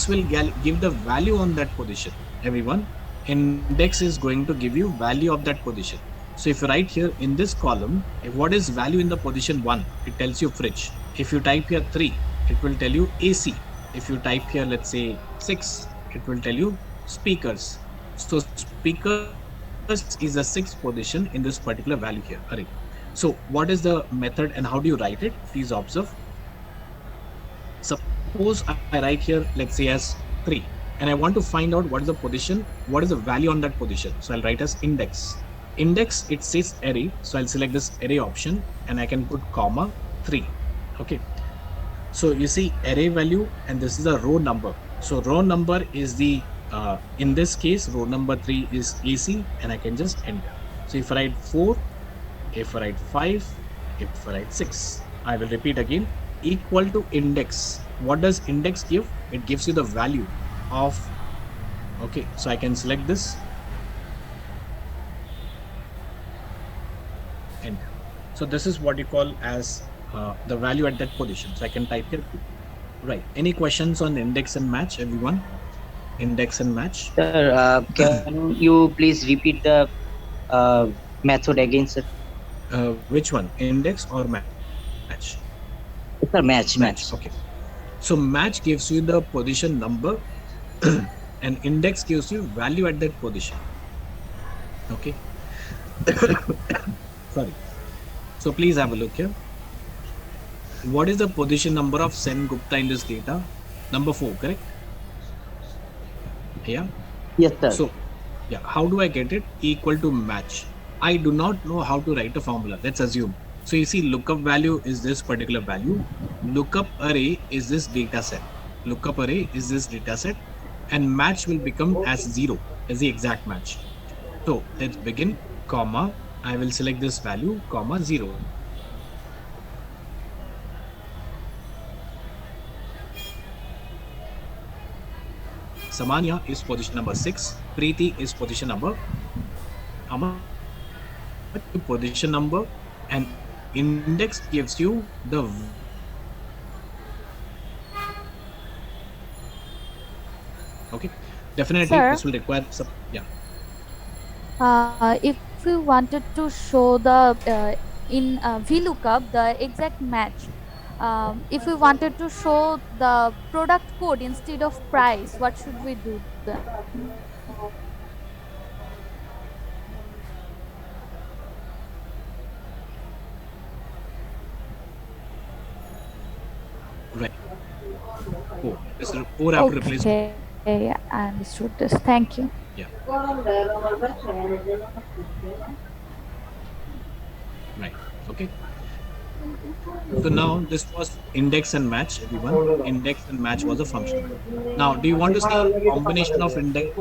will give the value on that position. Everyone, index is going to give you value of that position. So if you write here in this column, if what is value in the position 1, it tells you fridge. If you type here 3, it will tell you AC. If you type here, let's say 6, it will tell you speakers. So speakers is the 6th position in this particular value here, array. So what is the method and how do you write it? Please observe. Suppose I write here, let's say as 3, and I want to find out what is the position, what is the value on that position. So I'll write as index. Index, it says array. So I'll select this array option and I can put comma 3. Okay. So you see array value and this is a row number. So row number is the, in this case, row number 3 is AC and I can just enter. So if I write 4, if I write 5, if I write 6, I will repeat again, equal to index. What does index give? It gives you the value of, okay, so I can select this. Enter. So this is what you call as the value at that position. So I can type here. Right. Any questions on index and match, everyone? Index and match. Sir, can you please repeat the method again, sir? Which one? Index or match? Sir, match. Okay. So match gives you the position number and index gives you value at that position. Okay. Sorry. So please have a look here. What is the position number of Sen Gupta in this data? Number 4, correct? Yeah. Yes, sir. So, yeah, how do I get it? Equal to match. I do not know how to write a formula. Let's assume. So you see, lookup value is this particular value. Lookup array is this data set. Lookup array is this data set, and match will become as 0 as the exact match. So let's begin. Comma. I will select this value, comma 0. Samanya is position number 6. Preeti is position number. Position number, and index gives you the. Okay, definitely Sir? this will require some. Yeah. If we wanted to show the in VLOOKUP the exact match, if we wanted to show the product code instead of price, what should we do then? Right. 4. This is 4 after replacement. Okay, I understood this. Thank you. Yeah. Right. Okay. So now this was index and match, everyone. Index and match was a function. Now, do you want to see combination of index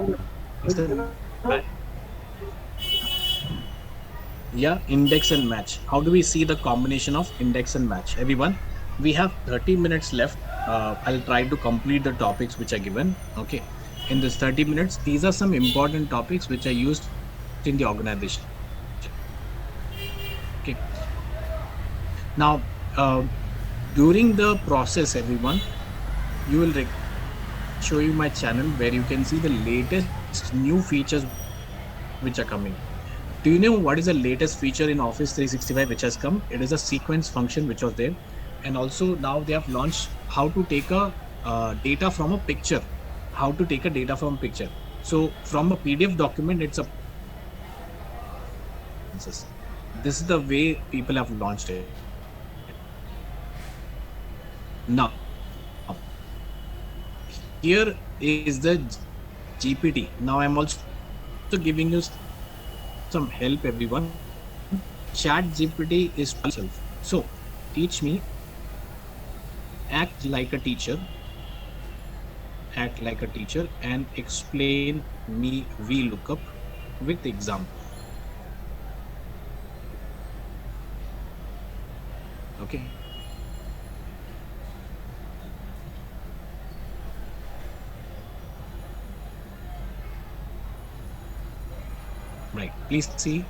and match? Yeah, index and match. How do we see the combination of index and match? Everyone, we have 30 minutes left. I'll try to complete the topics which are given. Okay. In this 30 minutes, these are some important topics which are used in the organization. Okay. Now, during the process, everyone, you will show you my channel where you can see the latest new features which are coming. Do you know what is the latest feature in Office 365 which has come? It is a sequence function which was there, and also now they have launched how to take a data from a picture. How to take a data from a picture. So from a PDF document, it's a. This is the way people have launched it. Now, here is the GPT. Now I'm also giving you some help, everyone. Chat GPT is myself. So teach me, act like a teacher. Act like a teacher and explain me VLOOKUP with example. Okay. Right. Please see,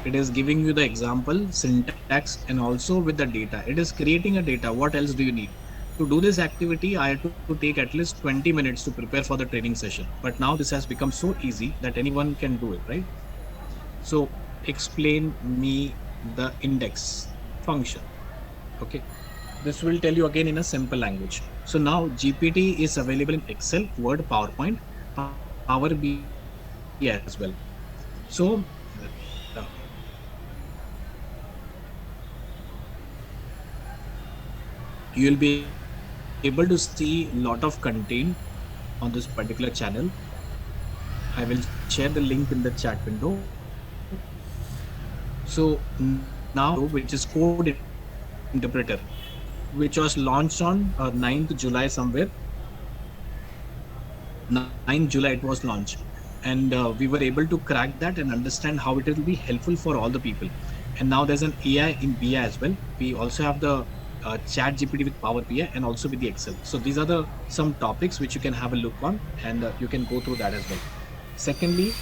it is giving you the example, syntax, and also with the data. It is creating a data. What else do you need? To do this activity, I had to take at least 20 minutes to prepare for the training session. But now this has become so easy that anyone can do it, right? So explain me the index function. Okay, this will tell you again in a simple language. So now GPT is available in Excel, Word, PowerPoint, Power BI as well. So you will be able to see a lot of content on this particular channel. I will share the link in the chat window. So now, which is Code Interpreter, which was launched on 9th July somewhere. 9th July it was launched, and we were able to crack that and understand how it will be helpful for all the people. And now there's an AI in BI as well. We also have the Chat GPT with Power BI and also with the Excel. So these are the some topics which you can have a look on, and you can go through that as well. Secondly,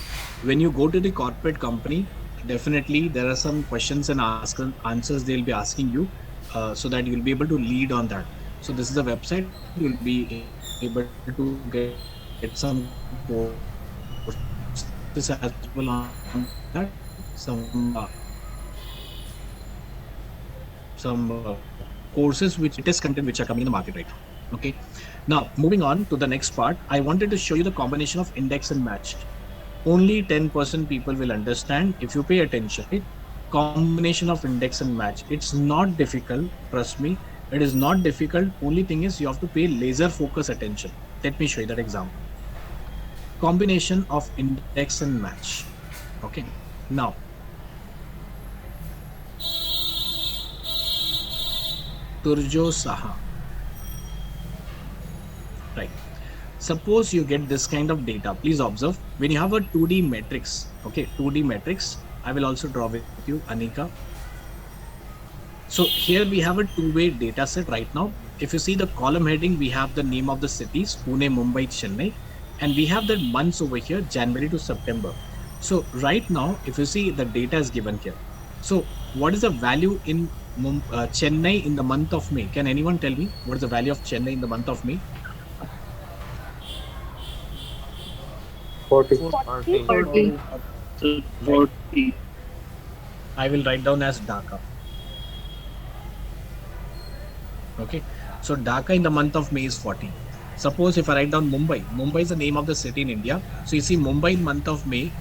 when you go to the corporate company, definitely there are some questions and answers they'll be asking you, so that you'll be able to lead on that. So this is the website. You'll be able to get some courses as well on that. Some courses which test content which are coming in the market right now. Okay. Now moving on to the next part, I wanted to show you the combination of index and match. Only 10% people will understand if you pay attention. Right? Combination of index and match. It's not difficult. Trust me. It is not difficult. Only thing is you have to pay laser focus attention. Let me show you that example. Combination of index and match. Okay. Now, Turjo Saha. Right. Suppose you get this kind of data. Please observe when you have a 2D matrix. Okay, 2D matrix. I will also draw with you, Anika. So here we have a two-way data set right now. If you see the column heading, we have the name of the cities, Pune, Mumbai, Chennai, and we have the months over here, January to September. So right now, if you see the data is given here. So what is the value in Chennai in the month of May? Can anyone tell me what is the value of Chennai in the month of May? 40. 40. I will write down as Dhaka. Okay, so Dhaka in the month of May is 40. Suppose if I write down Mumbai, Mumbai is the name of the city in India. So you see Mumbai in month of May,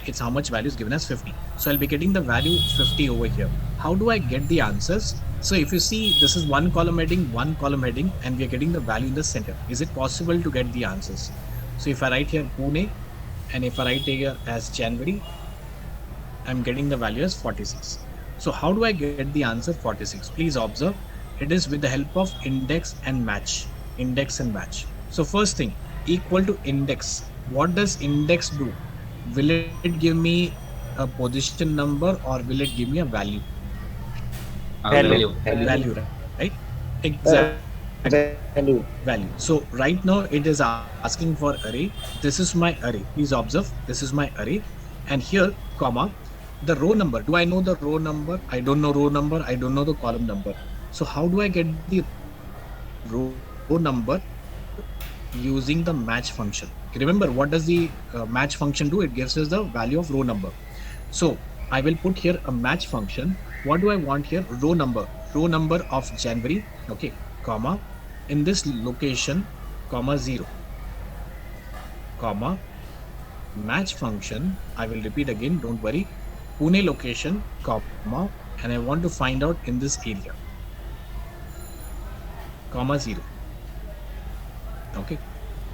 it's how much value is given as 50. So I'll be getting the value 50 over here. How do I get the answers? So if you see, this is one column heading, and we are getting the value in the center. Is it possible to get the answers? So if I write here Pune, and if I write here as January, I'm getting the value as 46. So how do I get the answer 46? Please observe, it is with the help of index and match. Index and match. So first thing, equal to index. What does index do? Will it give me a position number or will it give me a value? Value. Value, right? Exactly. Value. So right now it is asking for array. This is my array. Please observe, this is my array. And here, comma, the row number. Do I know the row number? I don't know row number. I don't know the column number. So how do I get the row number? Using the match function. Remember, what does the match function do? It gives us the value of row number. So I will put here a match function. What do I want here? Row number of January. Okay, comma, in this location, comma 0, comma, match function. I will repeat again, don't worry. Pune location, comma, and I want to find out in this area, comma 0. Okay.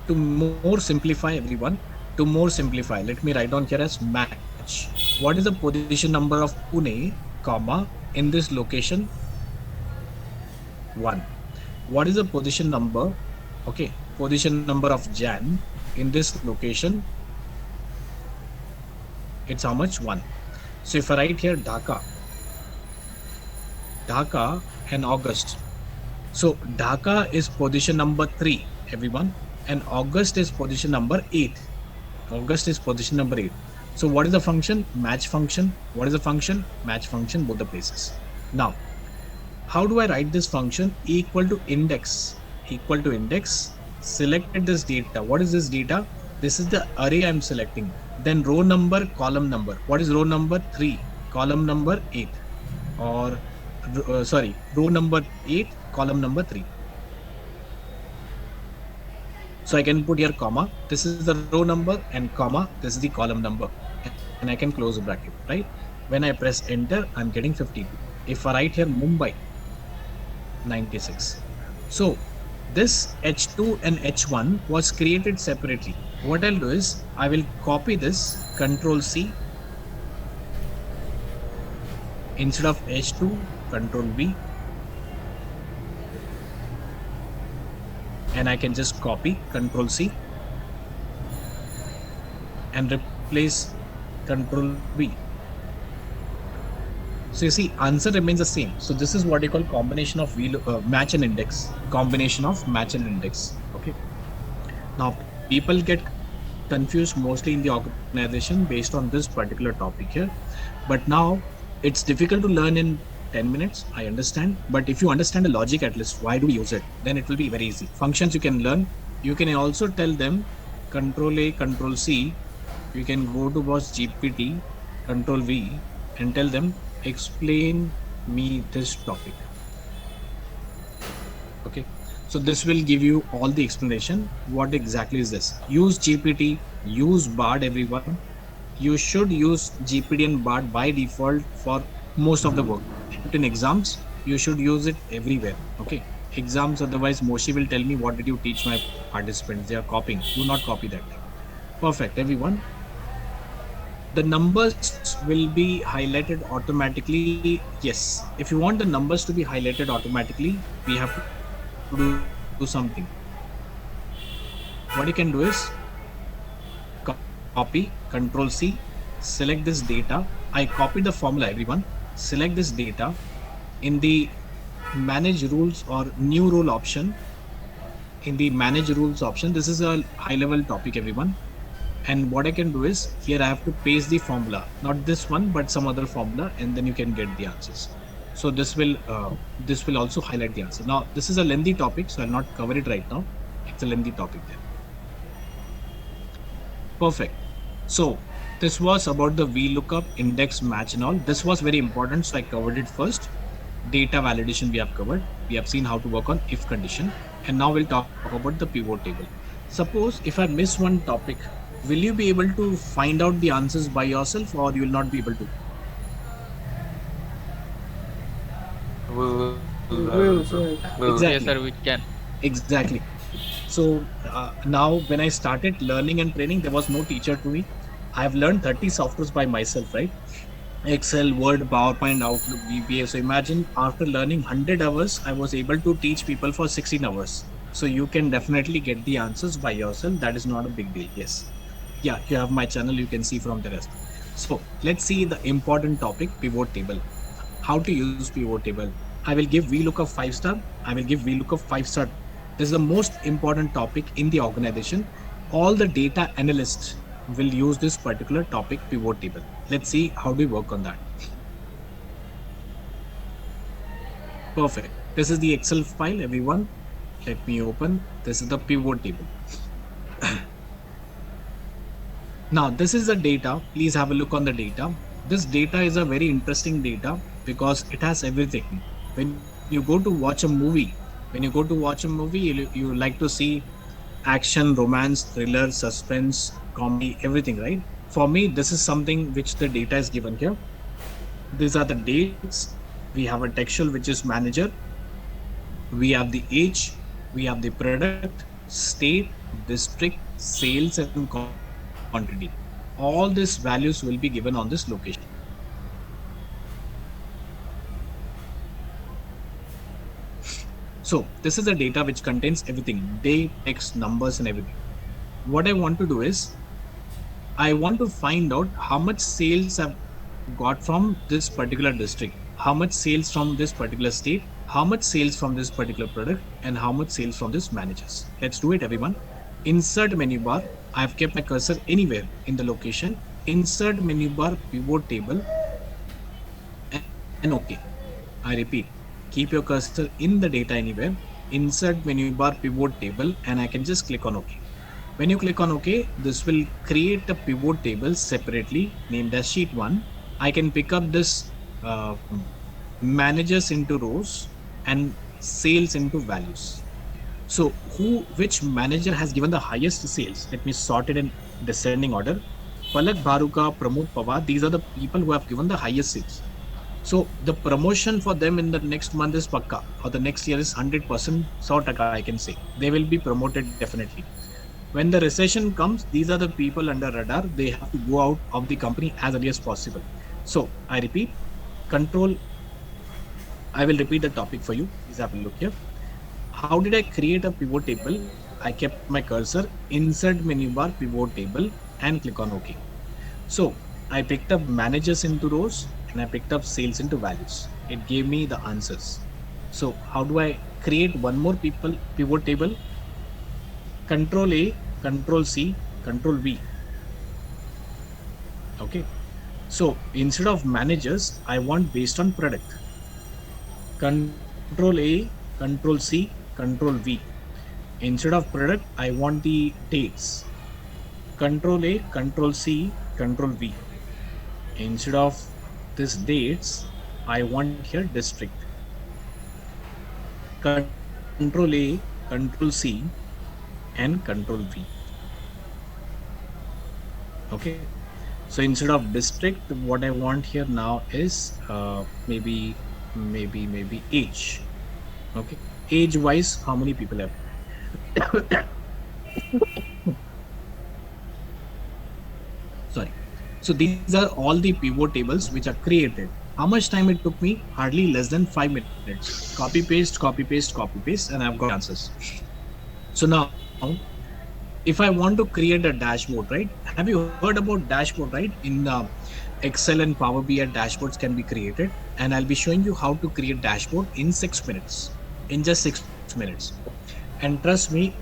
To more simplify everyone, let me write down here as match. What is the position number of Pune, comma, in this location? 1. What is the position number? Okay, position number of Jan in this location? It's how much? 1. So if I write here Dhaka and August. So Dhaka is position number 3, everyone, and August is position number 8. So what is the function? Match function. What is the function? Match function, both the places. Now, how do I write this function? Equal to index. Selected this data. What is this data? This is the array I'm selecting. then row number, column number. What is row number? 3, column number 8, or row number 8, column number 3. So I can put here comma, this is the row number, and comma, this is the column number, and I can close the bracket, right? When I press enter, I'm getting 52. If I write here Mumbai, 96. So this H2 and H1 was created separately. What I'll do is I will copy this, Control C, instead of H2, Control V, and I can just copy, Control C, and replace Control V. So you see, answer remains the same. So this is what you call combination of match and index. Combination of match and index. Okay. Now people get confused mostly in the organization based on this particular topic here. But now it's difficult to learn in 10 minutes. I understand. But if you understand the logic at least, why do we use it? Then it will be very easy. Functions you can learn. You can also tell them Control A, Control C. You can go to boss GPT, Control V, and tell them explain me this topic. Okay, so this will give you all the explanation. What exactly is this? Use GPT, use Bard, everyone. You should use GPT and Bard by default for most of the work. In exams, you should use it everywhere. Okay, exams, otherwise Moshi will tell me what did you teach my participants. They are copying. Do not copy that. Perfect, everyone. The numbers will be highlighted automatically. Yes, if you want the numbers to be highlighted automatically, we have to do something. What you can do is copy, Control C, select this data. I copied the formula, everyone. Select this data in the manage rules or new rule option. In the manage rules option, this is a high level topic, everyone. And what I can do is here I have to paste the formula, not this one, but some other formula, and then you can get the answers. So this will also highlight the answer. Now this is a lengthy topic, so I'll not cover it right now. It's a lengthy topic there. Perfect. So this was about the VLOOKUP, index, match, and all. This was very important, so I covered it first. Data validation we have covered. We have seen how to work on if condition, and now we'll talk about the pivot table. Suppose if I miss one topic, will you be able to find out the answers by yourself, or you will not be able to? Exactly. Yes, sir, we can. Exactly. So now when I started learning and training, there was no teacher to me. I have learned 30 softwares by myself, right? Excel, Word, PowerPoint, Outlook, VBA. So imagine after learning 100 hours, I was able to teach people for 16 hours. So you can definitely get the answers by yourself. That is not a big deal. Yes. Yeah, you have my channel. You can see from the rest. So let's see the important topic, pivot table. How to use pivot table. I will give VLOOKUP 5-star. I will give VLOOKUP 5-star. This is the most important topic in the organization. All the data analysts will use this particular topic, pivot table. Let's see how do we work on that. Perfect. This is the Excel file, everyone. Let me open. This is the pivot table. Now, this is the data. Please have a look on the data. This data is a very interesting data because it has everything. When you go to watch a movie, you like to see action, romance, thriller, suspense, comedy, everything, right? For me, this is something which the data is given here. These are the dates. We have a textual, which is manager. We have the age. We have the product, state, district, sales, and quantity. All these values will be given on this location. So this is the data which contains everything, date, text, numbers, and everything. What I want to do is, I want to find out how much sales I've got from this particular district, how much sales from this particular state, how much sales from this particular product, and how much sales from this managers. Let's do it, everyone. Insert menu bar. I have kept my cursor anywhere in the location. Insert menu bar, pivot table, and OK. I repeat, keep your cursor in the data anywhere. Insert menu bar, pivot table, and I can just click on OK. When you click on OK, this will create a pivot table separately named as sheet 1. I can pick up this managers into rows and sales into values. So which manager has given the highest sales? Let me sort it in descending order. Palak Bharuka, Pramod Pawar, these are the people who have given the highest sales. So the promotion for them in the next month is pakka, or the next year is 100%, 100% I can say. They will be promoted definitely. When the recession comes, these are the people under radar. They have to go out of the company as early as possible. So I repeat, I will repeat the topic for you. Please have a look here. How did I create a pivot table? I kept my cursor, insert menu bar, pivot table, and click on OK. So I picked up managers into rows and I picked up sales into values. It gave me the answers. So how do I create one more pivot table? Control A, Control C, Control V. Okay. So instead of managers, I want based on product. Control A, Control C, Control V. Instead of product, I want the dates. Control A, Control C, Control V. Instead of this dates, I want here district. Control A, Control C, and Control V. Okay. So instead of district, what I want here now is maybe age. Okay. Age wise, how many people have? Sorry. So these are all the pivot tables which are created. How much time it took me? Hardly less than 5 minutes. Copy paste, copy paste, copy paste, and I've got answers. So now, if I want to create a dashboard, right? Have you heard about dashboard, right? In Excel and Power BI, dashboards can be created, and I'll be showing you how to create dashboard in 6 minutes. In just 6 minutes. And trust me,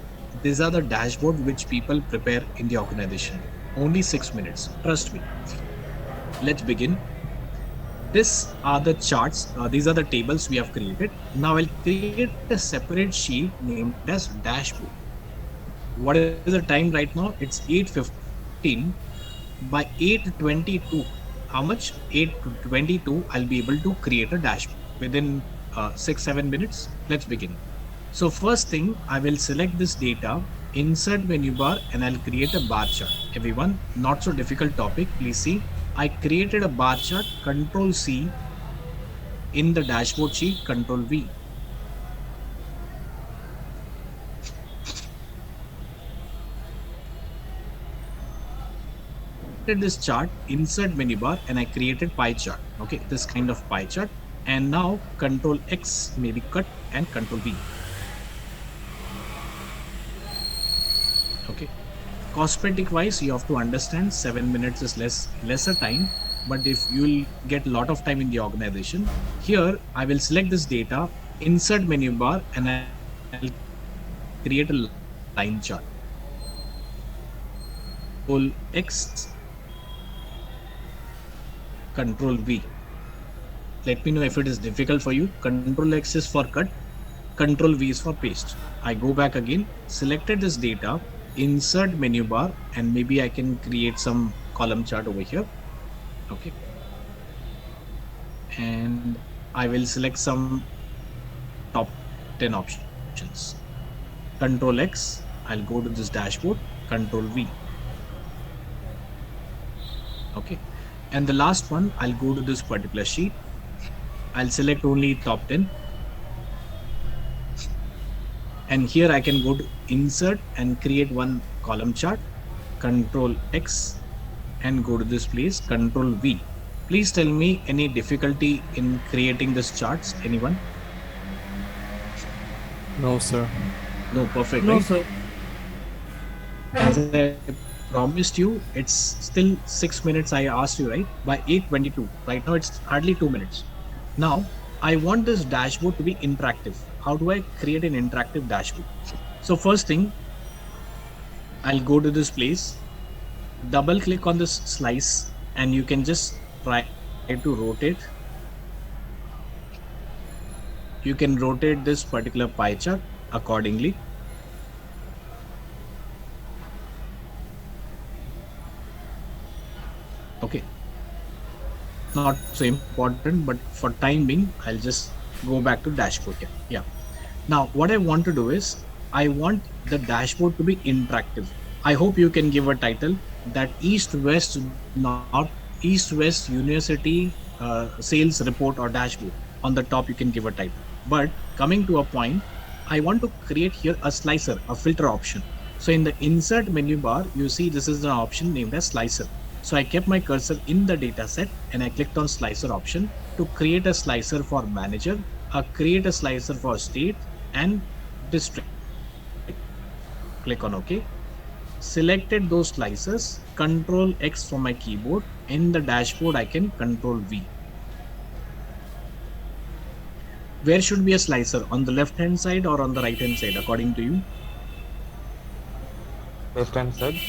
these are the dashboard which people prepare in the organization. Only 6 minutes. Trust me. Let's begin. These are the charts. These are the tables we have created. Now I'll create a separate sheet named as dashboard. What is the time right now? It's 8:15. By 8:22, how much? 8:22, I'll be able to create a dashboard within 6-7 minutes. Let's begin. So first thing, I will select this data, insert menu bar, and I'll create a bar chart. Everyone, not so difficult topic. Please see, I created a bar chart. Control C in the dashboard sheet. Control V. This chart, insert menu bar, and I created pie chart. Okay, this kind of pie chart. And now Control X, maybe cut, and Control V. Okay. Cosmetic wise, you have to understand 7 minutes is lesser time, but if you will get a lot of time in the organization, here I will select this data, insert menu bar, and I'll create a line chart. Control X, Control V. Let me know if it is difficult for you. Control X is for cut, Control V is for paste. I go back again, selected this data, insert menu bar, and maybe I can create some column chart over here. Okay. And I will select some top 10 options. Control X, I'll go to this dashboard, Control V. Okay. And the last one, I'll go to this particular sheet. I'll select only top 10. And here I can go to insert and create one column chart. Control X and go to this place, Control V. Please tell me any difficulty in creating this charts, anyone? No, sir. No, perfect. No, right? sir. As I promised you, it's still 6 minutes I asked you, right? By 8:22. Right now it's hardly 2 minutes. Now I want this dashboard to be interactive. How do I create an interactive dashboard? So first thing, I'll go to this place, double click on this slice, and you can just try to rotate. You can rotate this particular pie chart accordingly. Okay. Not so important, but for time being, I'll just go back to dashboard here. Yeah. Now, what I want to do is, I want the dashboard to be interactive. I hope you can give a title that East-West University sales report or dashboard. On the top, you can give a title. But coming to a point, I want to create here a slicer, a filter option. So in the insert menu bar, you see this is an option named as slicer. So I kept my cursor in the data set and I clicked on slicer option to create a slicer for manager, create a slicer for state and district. Click on OK. Selected those slicers, Control X from my keyboard. In the dashboard, I can Control V. Where should be a slicer? On the left hand side or on the right hand side, according to you? Left hand side.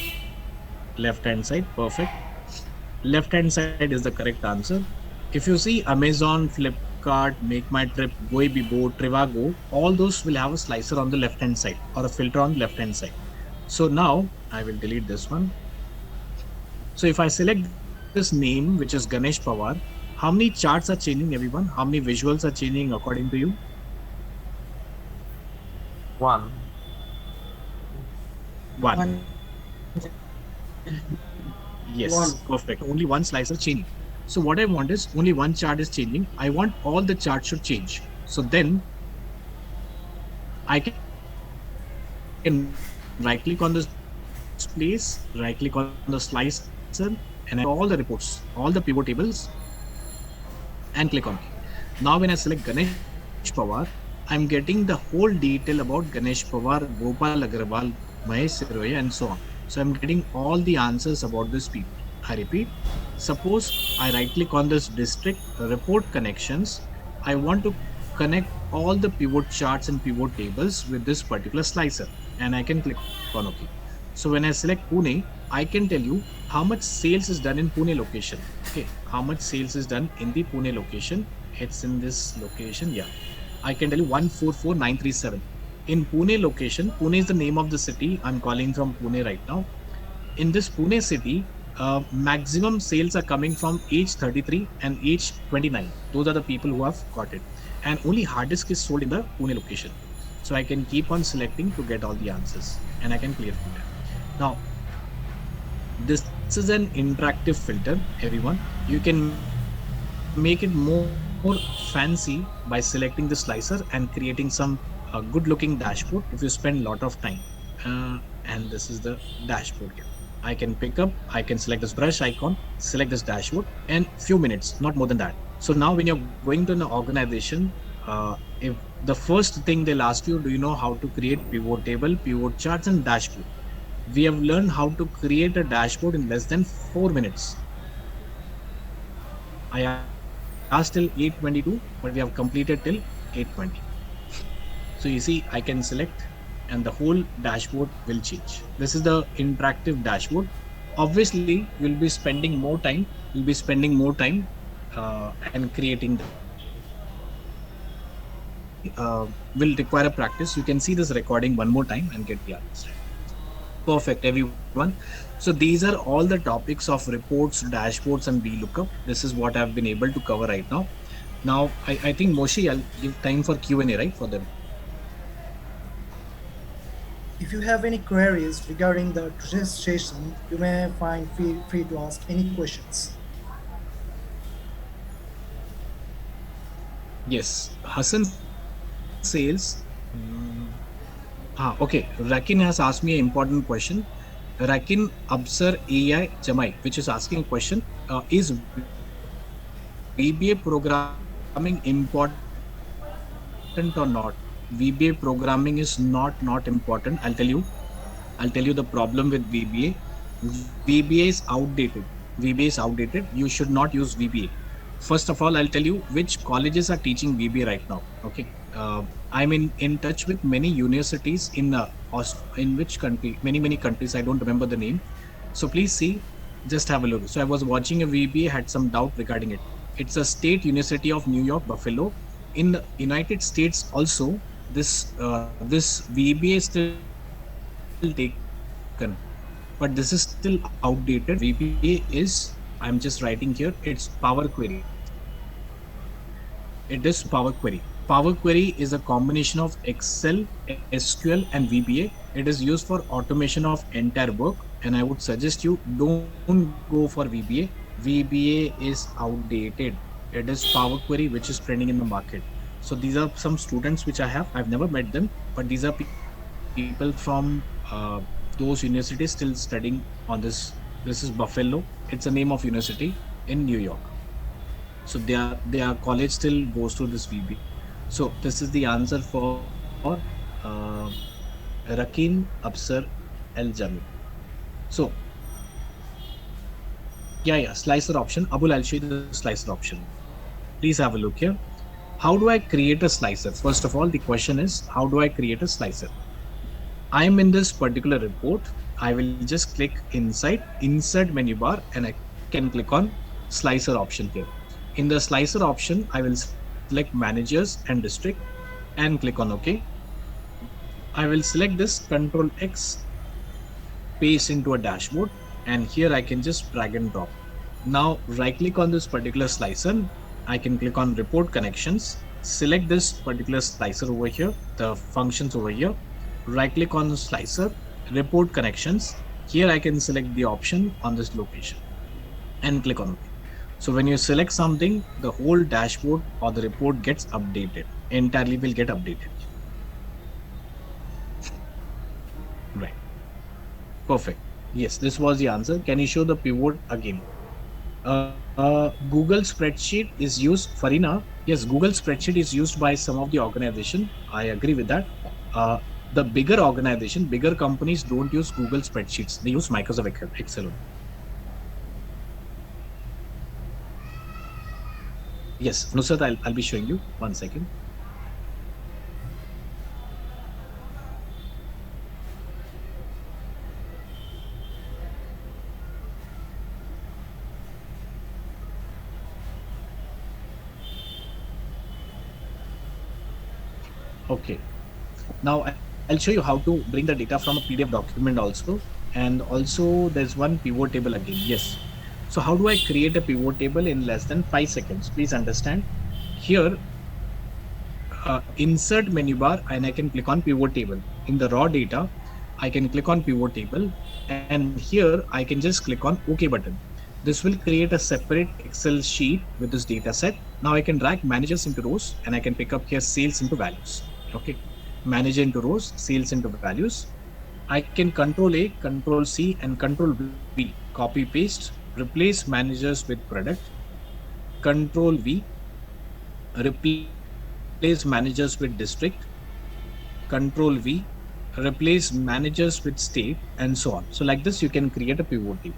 Left hand side, perfect. Left hand side is the correct answer. If you see Amazon, Flipkart, Make My Trip, Goibibo, Trivago, all those will have a slicer on the left hand side or a filter on the left hand side. So now I will delete this one. So if I select this name, which is Ganesh Pawar, how many charts are changing, everyone? How many visuals are changing according to you? 1. One. Yes, One. perfect. Only one slicer changing. So what I want is only one chart is changing. I want all the charts should change. So then I can right click on this place, right click on the slicer, and all the reports, all the pivot tables, and click on OK. Now when I select Ganesh Pawar, I'm getting the whole detail about Ganesh Pawar, Gopal Agarwal, Mahesh Siroya, and so on. So I'm getting all the answers about this people. I repeat, suppose I right click on this district report connections. I want to connect all the pivot charts and pivot tables with this particular slicer, and I can click on OK. So when I select Pune, I can tell you how much sales is done in Pune location. Okay, how much sales is done in the Pune location. It's in this location. Yeah, I can tell you 144937. In Pune location, Pune is the name of the city. I'm calling from Pune right now. In this Pune city, maximum sales are coming from age 33 and age 29. Those are the people who have got it. And only hard disk is sold in the Pune location. So I can keep on selecting to get all the answers and I can clear filter. Now, this is an interactive filter, everyone. You can make it more fancy by selecting the slicer and creating some good looking dashboard if you spend a lot of time. And this is the dashboard here. I can pick up, I can select this brush icon, select this dashboard, and few minutes, not more than that. So now when you're going to an organization, if the first thing they'll ask you, do you know how to create pivot table, pivot charts, and dashboard? We have learned how to create a dashboard in less than 4 minutes. I asked till 8:22, but we have completed till 8:20. So you see, I can select and the whole dashboard will change. This is the interactive dashboard. Obviously, you'll be spending more time. And creating them. Will require a practice. You can see this recording one more time and get the answer. Perfect, everyone. So these are all the topics of reports, dashboards, and VLOOKUP. This is what I've been able to cover right now. Now, I think Moshi, I'll give time for Q&A, right, for them. If you have any queries regarding the today's session, you may find free to ask any questions. Yes, Hassan says, okay, Rakin has asked me an important question. Rakin Absar AI Jamai, which is asking a question, is VBA programming important or not? VBA programming is not important. I'll tell you the problem with VBA. VBA is outdated. You should not use VBA. First of all, I'll tell you which colleges are teaching VBA right now. Okay, I'm in touch with many universities in which country? Many countries. I don't remember the name. So please see, just have a look. So I was watching a VBA, had some doubt regarding it. It's a State University of New York, Buffalo. In the United States also, this VBA is still taken, but this is still outdated. VBA is I'm just writing here, it's Power Query. It is Power Query. Power Query is a combination of Excel, SQL, and VBA. It is used for automation of entire work, and I would suggest you don't go for VBA. VBA is outdated. It is Power Query which is trending in the market. So these are some students which I have. I've never met them, but these are people from those universities still studying on this. This is Buffalo. It's a name of university in New York. So their college still goes through this VB. So this is the answer for Rakin Absar El Jami. So yeah, slicer option. Abul, I'll show you the slicer option. Please have a look here. How do I create a slicer? First of all, the question is, how do I create a slicer? I'm in this particular report. I will just click inside, insert menu bar, and I can click on slicer option here. In the slicer option, I will select managers and district and click on OK. I will select this, Control X, paste into a dashboard, and here I can just drag and drop. Now right click on this particular slicer. I can click on report connections, select this particular slicer over here, the functions over here, right click on the slicer, report connections. Here I can select the option on this location and click on OK. So when you select something, the whole dashboard or the report gets updated, entirely will get updated. Right. Perfect. Yes, this was the answer. Can you show the pivot again? Google spreadsheet is used, Farina. Yes, Google spreadsheet is used by some of the organization. I agree with that. The bigger organization, bigger companies don't use Google spreadsheets. They use Microsoft Excel. Yes, Nusrat, I'll be showing you. 1 second. Okay. Now I'll show you how to bring the data from a PDF document also. And also there's one pivot table again. Yes. So how do I create a pivot table in less than 5 seconds? Please understand. Here, insert menu bar, and I can click on pivot table. In the raw data, I can click on pivot table, and here I can just click on OK button. This will create a separate Excel sheet with this data set. Now I can drag managers into rows, and I can pick up here sales into values. Okay, manager into rows, sales into values. I can Control A, Control C, and Control V, copy paste, replace managers with product, Control V, replace managers with district, Control V, replace managers with state, and so on. So like this, you can create a pivot table.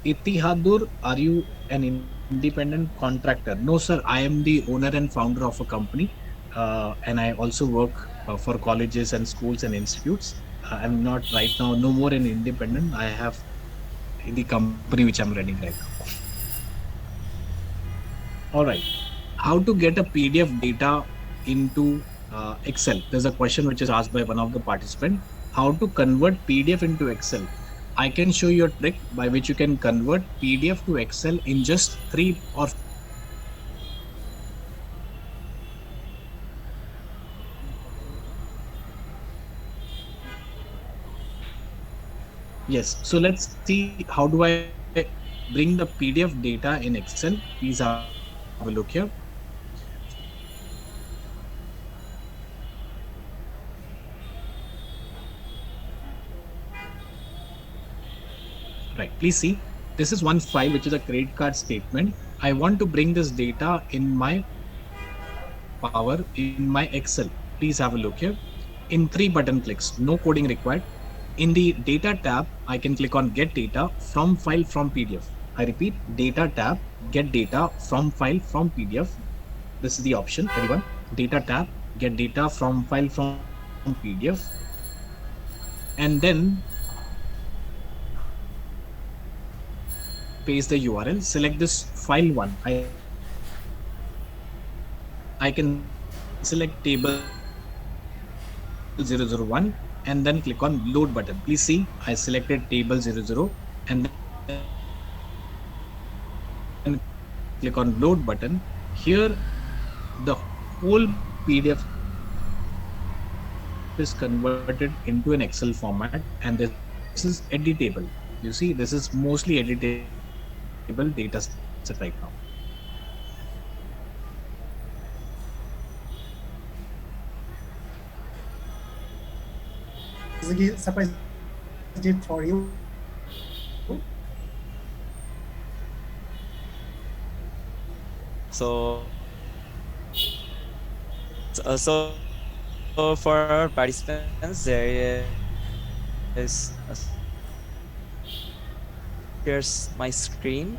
Itihadur, are you an independent contractor? No, sir. I am the owner and founder of a company, and I also work for colleges and schools and institutes. I'm not right now, no more an independent. I have the company which I'm running right now. All right. How to get a PDF data into Excel? There's a question which is asked by one of the participants. How to convert PDF into Excel? I can show you a trick by which you can convert PDF to Excel in just 3 or Yes, so let's see how do I bring the PDF data in Excel. Please have a look here. Right, please see, this is one file which is a credit card statement. I want to bring this data in my Power, in my Excel. Please have a look here. In 3 button clicks, no coding required. In the data tab, I can click on get data from file from PDF. I repeat, data tab, get data from file from PDF. This is the option, everyone. Data tab, get data from file from PDF. And then paste the URL, select this file one. I can select table 001 and then click on load button. Please see, I selected table 00 and click on load button. Here the whole PDF is converted into an Excel format, and this is editable. You see, this is mostly editable data set right now. Surprise tip for you. So for our participants, there is here's my screen.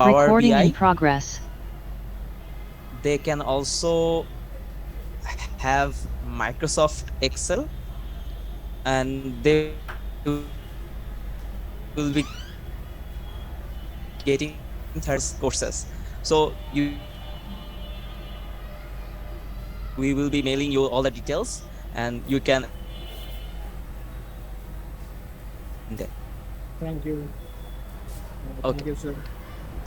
Power Recording BI. in progress. They can also have Microsoft Excel, and they will be getting third courses. So we will be mailing you all the details, and you can. Thank you. Okay. Thank you, sir.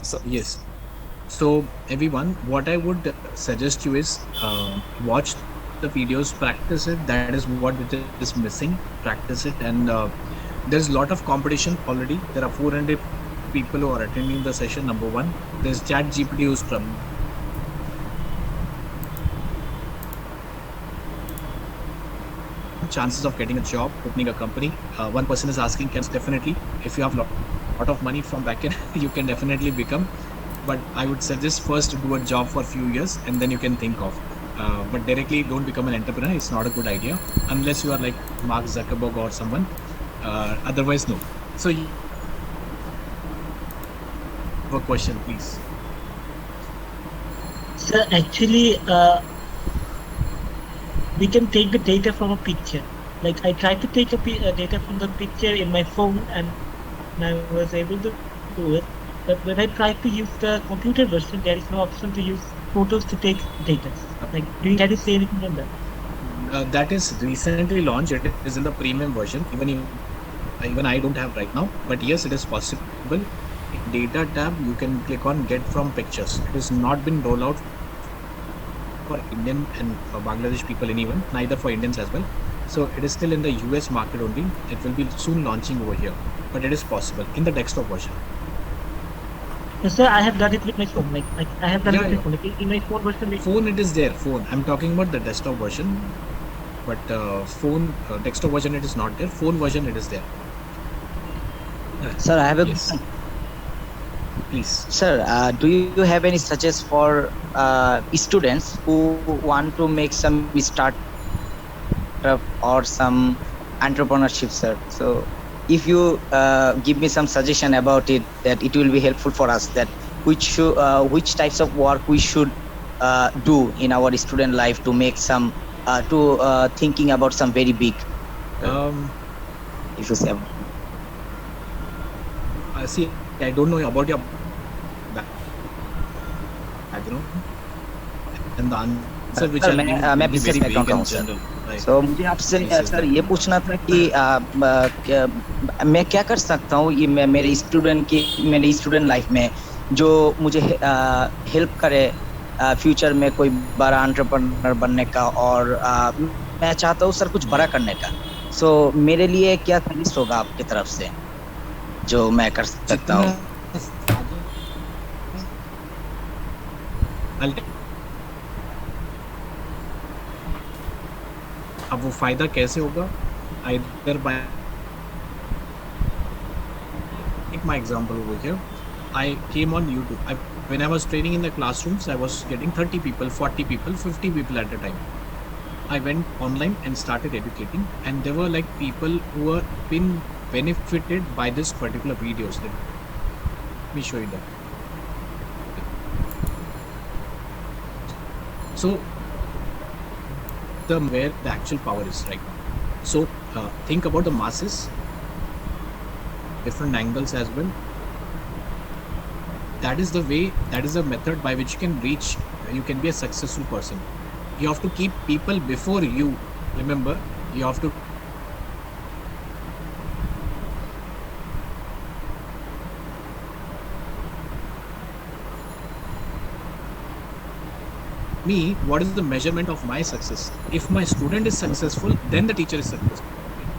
So yes, so everyone, what I would suggest you is watch the videos, practice it. That is what it is missing. Practice it, and there's a lot of competition already. There are 400 people who are attending the session. Number one, there's ChatGPT who's from chances of getting a job, opening a company. One person is asking, can definitely, if you have lot of money from backend, you can definitely become. But I would suggest first to do a job for a few years, and then you can think of. But directly don't become an entrepreneur. It's not a good idea unless you are like Mark Zuckerberg or someone. Otherwise, no. So, you have a question, please. Sir, actually, we can take the data from a picture. Like I tried to take a data from the picture in my phone, and I was able to do it. But when I tried to use the computer version, there is no option to use photos to take data. Like, can you say anything on that? That is recently launched. It is in the premium version. Even I don't have right now. But yes, it is possible. In data tab, you can click on get from pictures. It has not been rolled out for Indian and Bangladesh people anyone, neither for Indians as well. So it is still in the US market only. It will be soon launching over here, but it is possible in the desktop version. Yes, sir, I have done it with my phone. Like I have done it with my phone. Like, in my phone version. Phone, it is there. Phone. I'm talking about the desktop version, but phone desktop version it is not there. Phone version it is there. Sir, I have a yes. Please. Sir, do you have any suggestions for students who want to make some startup or some entrepreneurship, sir? So if you give me some suggestion about it, that it will be helpful for us, that which types of work we should do in our student life to make some thinking about some very big issues. See, I don't know about your background and the answer which मैं business background का हूँ sir. So मुझे आपसे sir ये पूछना था कि मैं क्या कर सकता हूँ ये मेरे स्टूडेंट लाइफ में जो मुझे हेल्प करे फ्यूचर में कोई बड़ा एंटरप्रेन्योर बनने का, और मैं चाहता हूँ सर कुछ बड़ा करने का. सो मेरे लिए क्या सजेस्ट होगा आपकी तरफ से जो मैं कर सकता हूँ? अब वो फायदा कैसे होगा? Either by take my example over here. I came on YouTube. When I was training in the classrooms, I was getting 30 people, 40 people, 50 people at a time. I went online and started educating, and there were like people who were been benefited by this particular videos. Let me show you that. So where the actual power is right now. So think about the masses, different angles as well. That is the way, that is a method by which you can reach, you can be a successful person. You have to keep people before you. Remember, you have to me, what is the measurement of my success? If my student is successful, then the teacher is successful.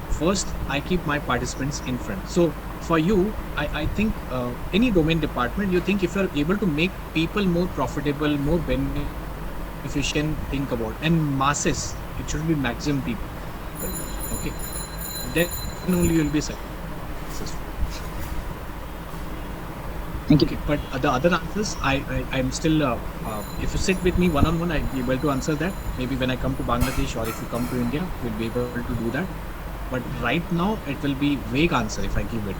First, I keep my participants in front. So for you, I think any domain department, you think if you're able to make people more profitable, more beneficent, think about, and masses, it should be maximum people. Okay, then only you'll be successful. Thank you. Okay, but the other answers, I'm still, if you sit with me one-on-one, I'll be able to answer that. Maybe when I come to Bangladesh or if you come to India, we'll be able to do that. But right now, it will be vague answer if I give it.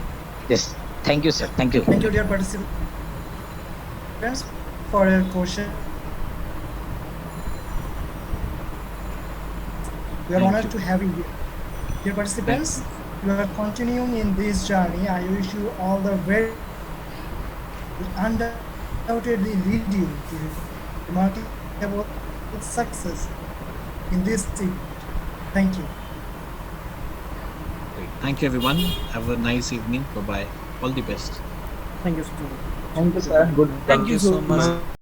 Yes. Thank you, sir. Thank you. Thank you, dear participants, for your question. We are honored to have you here. Dear participants, you are continuing in this journey. I wish you all the very undoubtedly lead you to remarkable success in this event. Thank you. Great. Thank you, everyone. Have a nice evening. Bye-bye. All the best. Thank you, student. Thank you, sir. Good. Thank you so much.